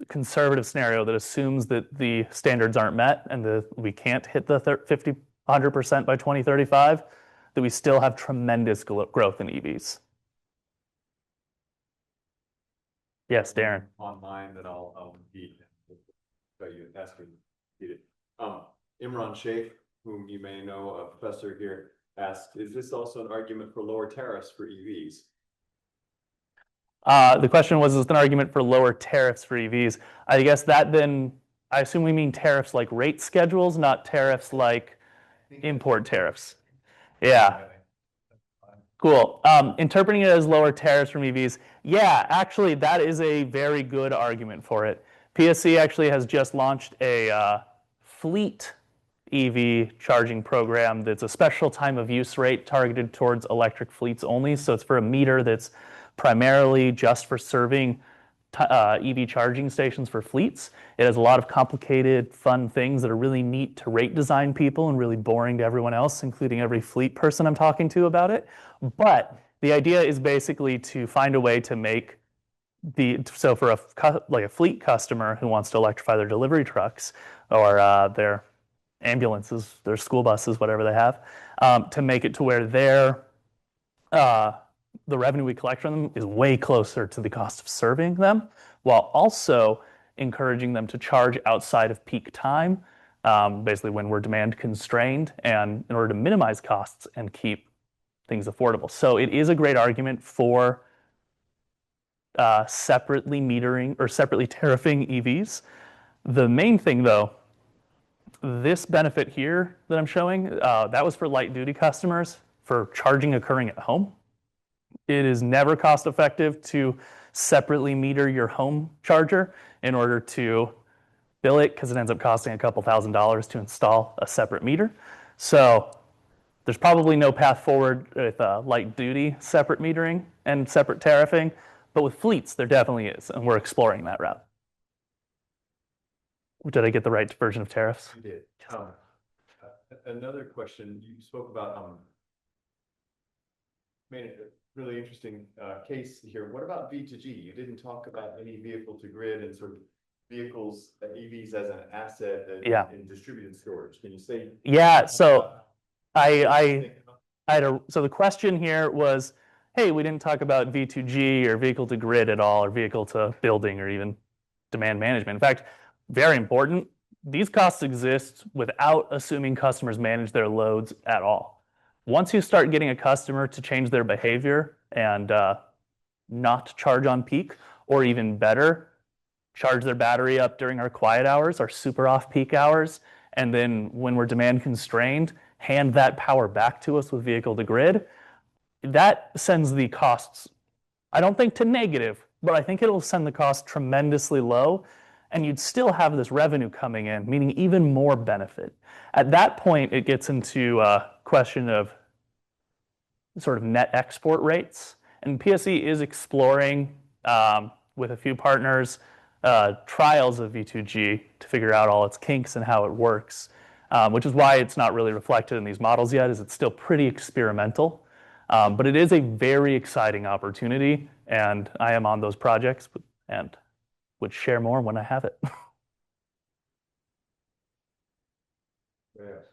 B: conservative scenario that assumes that the standards aren't met and we can't hit the 100% by 2035, that we still have tremendous growth in EVs. Yes, Darren.
A: Online that I'll repeat. So you ask me to repeat it. Imran Sheikh, whom you may know, a professor here, asked, is this also an argument for lower tariffs for EVs?
B: The question was, is it an argument for lower tariffs for EVs? I guess that then, I assume we mean tariffs like rate schedules, not tariffs like import tariffs. Yeah. Cool. Interpreting it as lower tariffs from EVs. Yeah, actually, that is a very good argument for it. PSC actually has just launched a fleet EV charging program that's a special time of use rate targeted towards electric fleets only. So it's for a meter that's primarily just for serving EV charging stations for fleets. It has a lot of complicated, fun things that are really neat to rate design people and really boring to everyone else, including every fleet person I'm talking to about it. But the idea is basically to find a way to make so for a fleet customer who wants to electrify their delivery trucks or their ambulances, their school buses, whatever they have, to make it to where the revenue we collect from them is way closer to the cost of serving them, while also encouraging them to charge outside of peak time, basically when we're demand constrained, and in order to minimize costs and keep things affordable. So it is a great argument for separately metering or separately tariffing EVs. The main thing, though, this benefit here that I'm showing, that was for light duty customers for charging occurring at home. It is never cost effective to separately meter your home charger in order to bill it because it ends up costing a couple $1,000s to install a separate meter. So there's probably no path forward with light duty separate metering and separate tariffing, but with fleets, there definitely is, and we're exploring that route. Did I get the right version of tariffs?
A: You did. Another question, you spoke about made a really interesting case here. What about V2G? You didn't talk about any vehicle to grid and sort of vehicles, EVs as an asset in distributed storage. Can you say?
B: Yeah, so so the question here was, hey, we didn't talk about V2G or vehicle to grid at all, or vehicle to building, or even demand management. In fact, very important, these costs exist without assuming customers manage their loads at all. Once you start getting a customer to change their behavior and not charge on peak, or even better, charge their battery up during our quiet hours, our super off-peak hours, and then when we're demand constrained, hand that power back to us with vehicle to grid, that sends the costs, I don't think to negative, but I think it'll send the cost tremendously low, and you'd still have this revenue coming in, meaning even more benefit. At that point, it gets into a question of sort of net export rates, and PSE is exploring with a few partners trials of V2G to figure out all its kinks and how it works, which is why it's not really reflected in these models yet, is it's still pretty experimental. But it is a very exciting opportunity, and I am on those projects and would share more when I have it.
A: Yeah.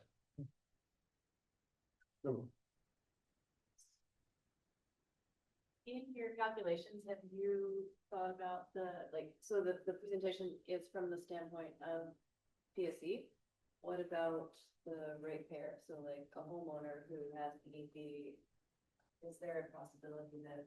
C: In your calculations, have you thought about so the presentation is from the standpoint of PSE. What about the ratepayer? So like a homeowner who has an EV, is there a possibility that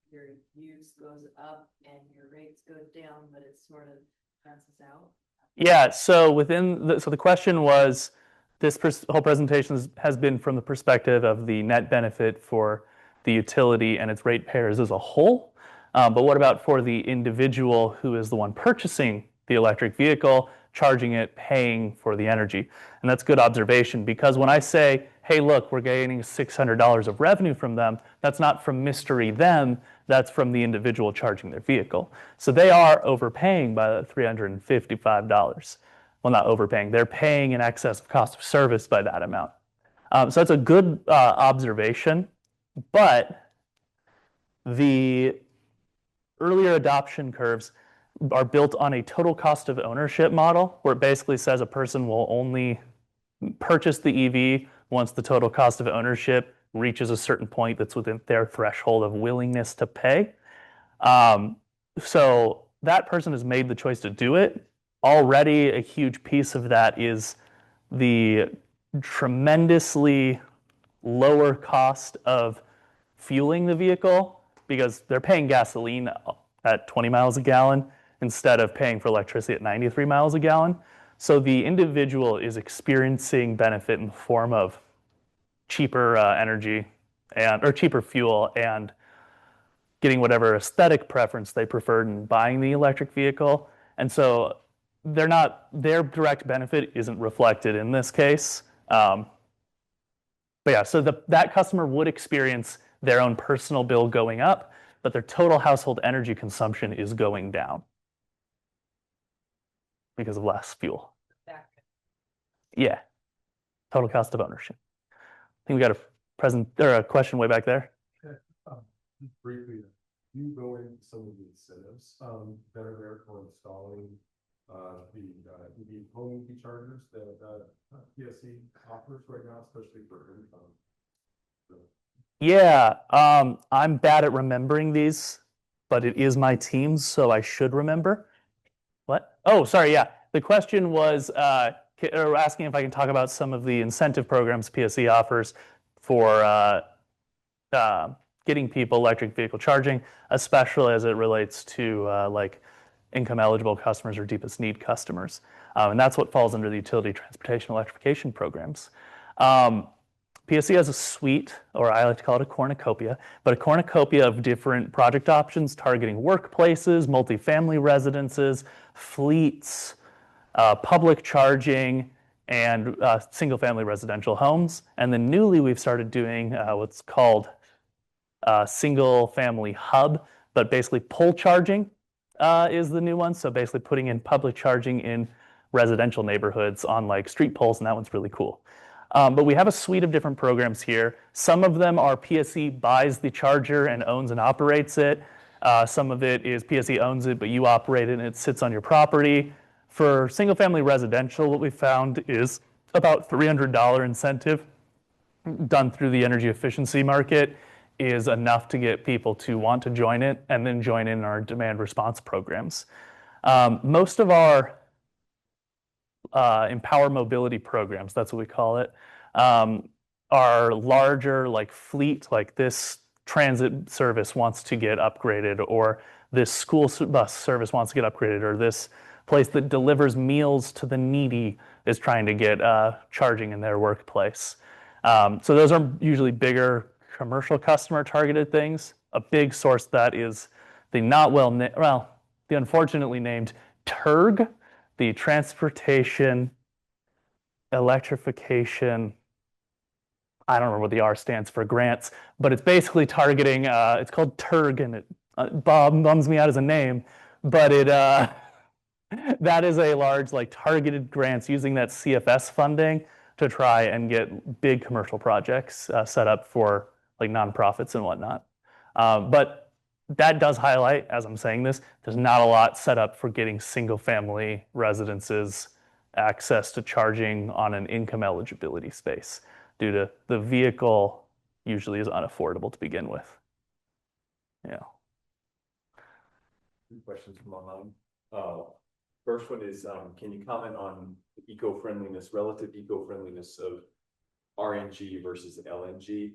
C: your use goes up and your rates go down, but it sort of balances out?
B: Yeah, so the question was, this whole presentation has been from the perspective of the net benefit for the utility and its ratepayers as a whole. But what about for the individual who is the one purchasing the electric vehicle, charging it, paying for the energy? And that's good observation, because when I say, hey, look, we're gaining $600 of revenue from them, that's not from mystery them, that's from the individual charging their vehicle. So they are overpaying by $355. Well, not overpaying, they're paying in excess of cost of service by that amount. So that's a good observation, but the earlier adoption curves are built on a total cost of ownership model, where it basically says a person will only purchase the EV once the total cost of ownership reaches a certain point that's within their threshold of willingness to pay. So that person has made the choice to do it. Already a huge piece of that is the tremendously lower cost of fueling the vehicle, because they're paying gasoline at 20 miles a gallon instead of paying for electricity at 93 miles a gallon. So the individual is experiencing benefit in the form of cheaper energy, or cheaper fuel and getting whatever aesthetic preference they preferred in buying the electric vehicle. And so their direct benefit isn't reflected in this case. But yeah, so that customer would experience their own personal bill going up, but their total household energy consumption is going down because of less fuel. Yeah, total cost of ownership. I think we got a question way back there.
D: Just briefly, do you go into some of the incentives that are there for installing the EV home EV chargers that PSE offers right now, especially for income?
B: Yeah, I'm bad at remembering these, but it is my team, so I should remember. What? Oh, sorry. Yeah, the question was asking if I can talk about some of the incentive programs PSE offers for getting people electric vehicle charging, especially as it relates to like income eligible customers or deepest need customers. And that's what falls under the utility transportation electrification programs. PSE has a suite, or I like to call it a cornucopia, but a cornucopia of different project options targeting workplaces, multifamily residences, fleets, public charging, and single-family residential homes. And then newly, we've started doing what's called single-family hub, but basically pole charging is the new one. So basically putting in public charging in residential neighborhoods on like street poles, and that one's really cool. But we have a suite of different programs here. Some of them are PSE buys the charger and owns and operates it. Some of it is PSE owns it, but you operate it and it sits on your property. For single-family residential, what we found is about $300 incentive done through the energy efficiency market is enough to get people to want to join it and then join in our demand response programs. Most of our empower mobility programs, that's what we call it, are larger, like fleet, like this transit service wants to get upgraded, or this school bus service wants to get upgraded, or this place that delivers meals to the needy is trying to get charging in their workplace. So those are usually bigger commercial customer targeted things. A big source that is the the unfortunately named TURG, the Transportation Electrification, I don't remember what the R stands for, grants, but it's basically targeting, it's called TURG, and it bums me out as a name, but it that is a large like targeted grants using that CFS funding to try and get big commercial projects set up for like nonprofits and whatnot. But that does highlight, as I'm saying this, there's not a lot set up for getting single family residences access to charging on an income eligibility space due to the vehicle usually is unaffordable to begin with. Yeah.
A: Two questions from online. First one is, can you comment on the eco-friendliness, relative eco-friendliness of RNG versus LNG?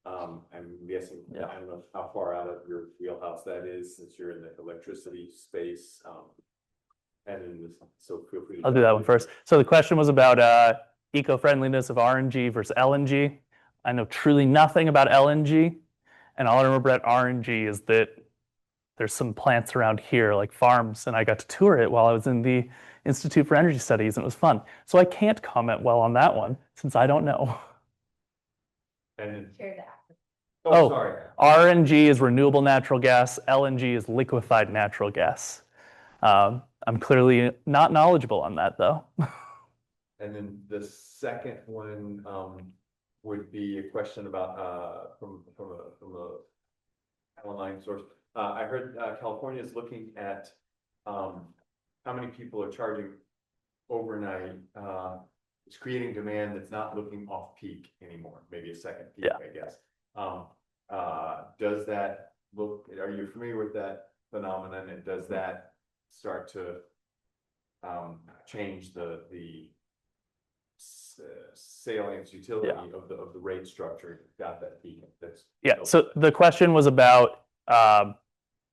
A: I'm guessing,
B: Yeah.
A: I don't know how far out of your wheelhouse that is, since you're in the electricity space. So feel free to.
B: I'll do that one first. So the question was about eco-friendliness of RNG versus LNG. I know truly nothing about LNG, and all I remember at RNG is that there's some plants around here, like farms, and I got to tour it while I was in the Institute for Energy Studies, and it was fun. So I can't comment well on that one, since I don't know.
A: And
C: Share that.
B: Oh,
A: sorry.
B: RNG is renewable natural gas. LNG is liquefied natural gas. I'm clearly not knowledgeable on that, though.
A: And then the second one would be a question about from a online source. I heard California is looking at how many people are charging overnight. It's creating demand that's not looking off peak anymore, maybe a second peak,
B: Yeah.
A: I guess. Does that look, are you familiar with that phenomenon, and does that start to change the salience utility of the rate structure? Got that peak?
B: Yeah, so the question was about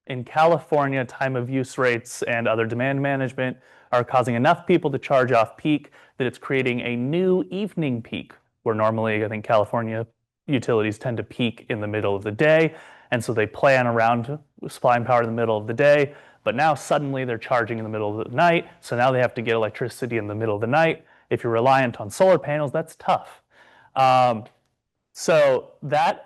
B: in California, time of use rates and other demand management are causing enough people to charge off peak that it's creating a new evening peak, where normally I think California utilities tend to peak in the middle of the day, and so they plan around supplying power in the middle of the day. But now suddenly they're charging in the middle of the night, so now they have to get electricity in the middle of the night. If you're reliant on solar panels, that's tough. So that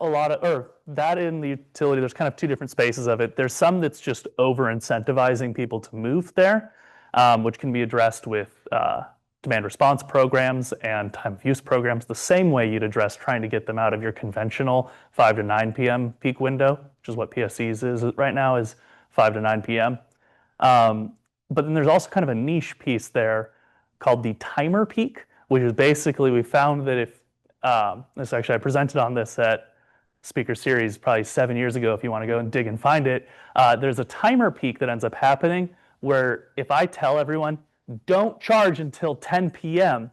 B: that in the utility, there's kind of two different spaces of it. There's some that's just over incentivizing people to move there, which can be addressed with demand response programs and time of use programs, the same way you'd address trying to get them out of your conventional 5 to 9 p.m. peak window, which is what PSEs is right now, is 5 to 9 p.m. But then there's also kind of a niche piece there called the timer peak, which is basically, we found that if this actually, I presented on this at Speaker Series probably 7 years ago, if you want to go and dig and find it. There's a timer peak that ends up happening where if I tell everyone, don't charge until 10 p.m.,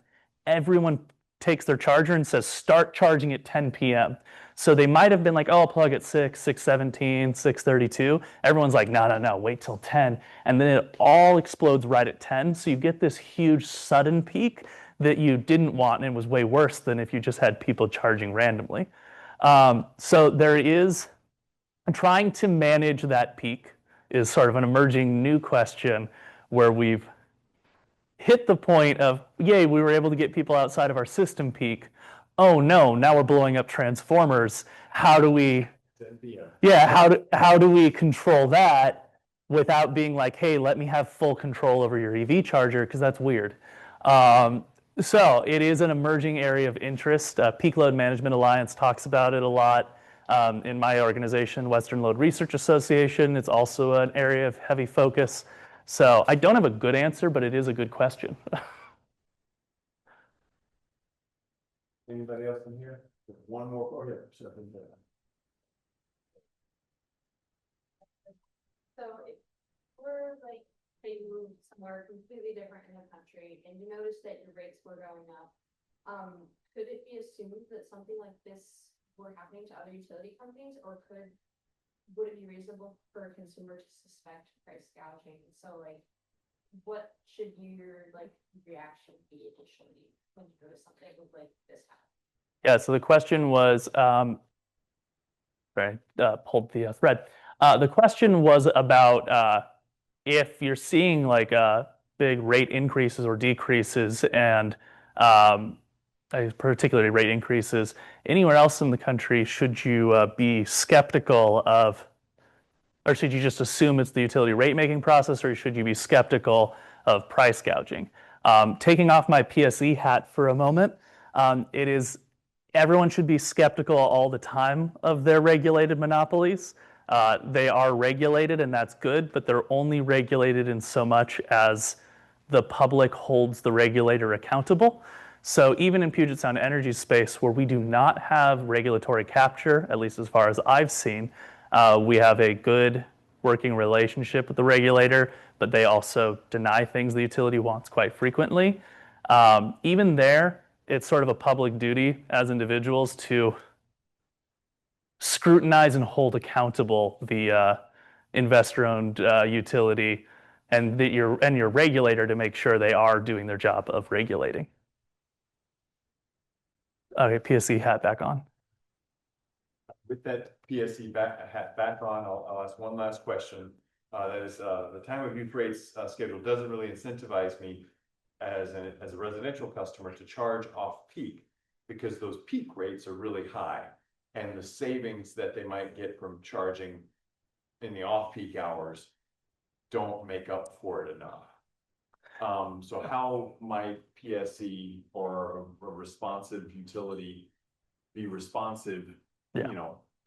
B: everyone takes their charger and says, start charging at 10 p.m. So they might have been like, oh, I'll plug at 6, 6:17, 6:32. Everyone's like, no, wait till 10. And then it all explodes right at 10. So you get this huge sudden peak that you didn't want, and it was way worse than if you just had people charging randomly. So there is, trying to manage that peak is sort of an emerging new question where we've hit the point of, yay, we were able to get people outside of our system peak. Oh no, now we're blowing up transformers. How do we, how do we control that without being like, hey, let me have full control over your EV charger, because that's weird. So it is an emerging area of interest. Peak Load Management Alliance talks about it a lot. In my organization, Western Load Research Association, it's also an area of heavy focus. So I don't have a good answer, but it is a good question.
A: Anybody else in here? One more. Oh, yeah. Sure.
C: So if we're like, say you moved somewhere completely different in the country and you noticed that your rates were going up, could it be assumed that something like this were happening to other utility companies, or would it be reasonable for a consumer to suspect price gouging? So like, what should your reaction be initially when you notice something like this happen?
B: Yeah, so the question was, pulled the thread. The question was about if you're seeing like big rate increases or decreases, and particularly rate increases anywhere else in the country, should you be skeptical of, or should you just assume it's the utility rate making process, or should you be skeptical of price gouging? Taking off my PSE hat for a moment, everyone should be skeptical all the time of their regulated monopolies. They are regulated, and that's good, but they're only regulated in so much as the public holds the regulator accountable. So even in Puget Sound Energy space, where we do not have regulatory capture, at least as far as I've seen, we have a good working relationship with the regulator, but they also deny things the utility wants quite frequently. Even there, it's sort of a public duty as individuals to scrutinize and hold accountable the investor-owned utility and your regulator to make sure they are doing their job of regulating. Okay, PSE hat back on.
A: With that PSE hat back on, I'll ask one last question. That is, the time of use rates schedule doesn't really incentivize me as a residential customer to charge off peak, because those peak rates are really high, and the savings that they might get from charging in the off-peak hours don't make up for it enough. So how might PSE or a responsive utility be responsive, to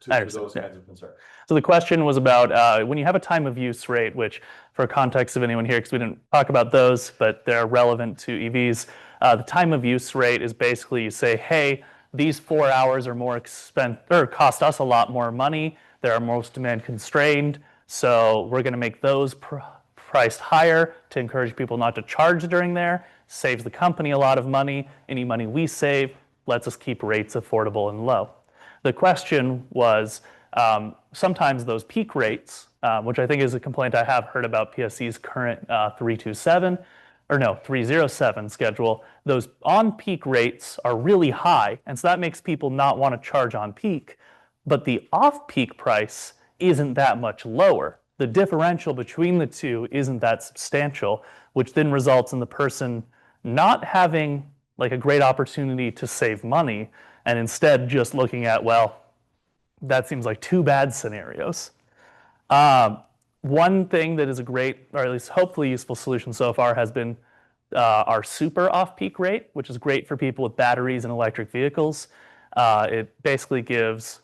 A: those kinds of concerns?
B: So the question was about when you have a time of use rate, which for context of anyone here, because we didn't talk about those, but they're relevant to EVs. The time of use rate is basically you say, hey, these 4 hours are more expensive or cost us a lot more money. They're most demand constrained. So we're going to make those priced higher to encourage people not to charge during there. Saves the company a lot of money. Any money we save lets us keep rates affordable and low. The question was, sometimes those peak rates, which I think is a complaint I have heard about PSE's current 327, or no, 307 schedule, those on-peak rates are really high. And so that makes people not want to charge on peak. But the off-peak price isn't that much lower. The differential between the two isn't that substantial, which then results in the person not having like a great opportunity to save money and instead just looking at, well, that seems like two bad scenarios. One thing that is a great, or at least hopefully useful solution so far has been our super off-peak rate, which is great for people with batteries and electric vehicles. It basically gives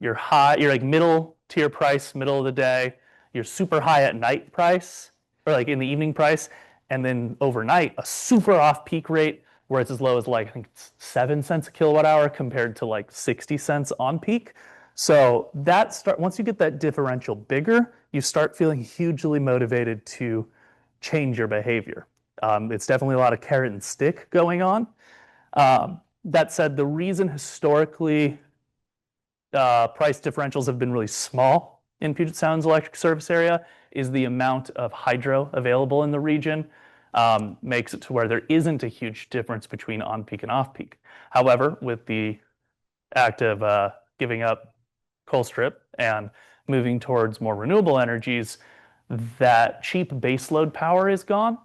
B: your like middle tier price, middle of the day, your super high at night price, or like in the evening price, and then overnight, a super off-peak rate where it's as low as like, I think it's 7 cents a kilowatt hour compared to like 60 cents on peak. So once you get that differential bigger, you start feeling hugely motivated to change your behavior. It's definitely a lot of carrot and stick going on. That said, the reason historically price differentials have been really small in Puget Sound's electric service area is the amount of hydro available in the region makes it to where there isn't a huge difference between on-peak and off-peak. However, with the act of giving up coal strip and moving towards more renewable energies, that cheap baseload power is gone,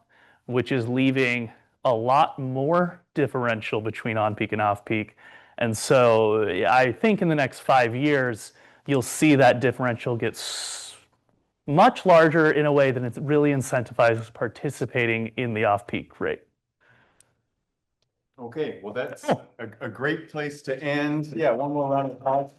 B: which is leaving a lot more differential between on-peak and off-peak. And so I think in the next 5 years, you'll see that differential get much larger in a way that it really incentivizes participating in the off-peak rate.
A: Okay, well, that's a great place to end. Yeah, one more round of applause.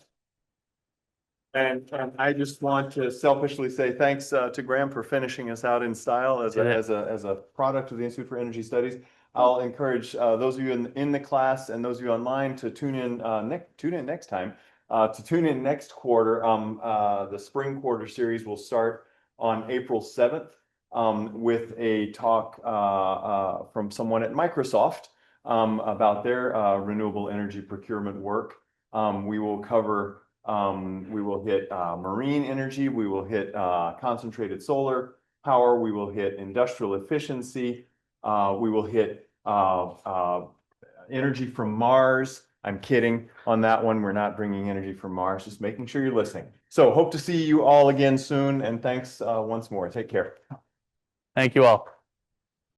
A: And I just want to selfishly say thanks to Graham for finishing us out in style as a product of the Institute for Energy Studies. I'll encourage those of you in the class and those of you online to tune in next time. To tune in next quarter. The spring quarter series will start on April 7th with a talk from someone at Microsoft about their renewable energy procurement work. We will cover, we will hit marine energy, we will hit concentrated solar power, we will hit industrial efficiency, we will hit energy from Mars. I'm kidding on that one. We're not bringing energy from Mars, just making sure you're listening. So hope to see you all again soon. And thanks once more. Take care.
B: Thank you all.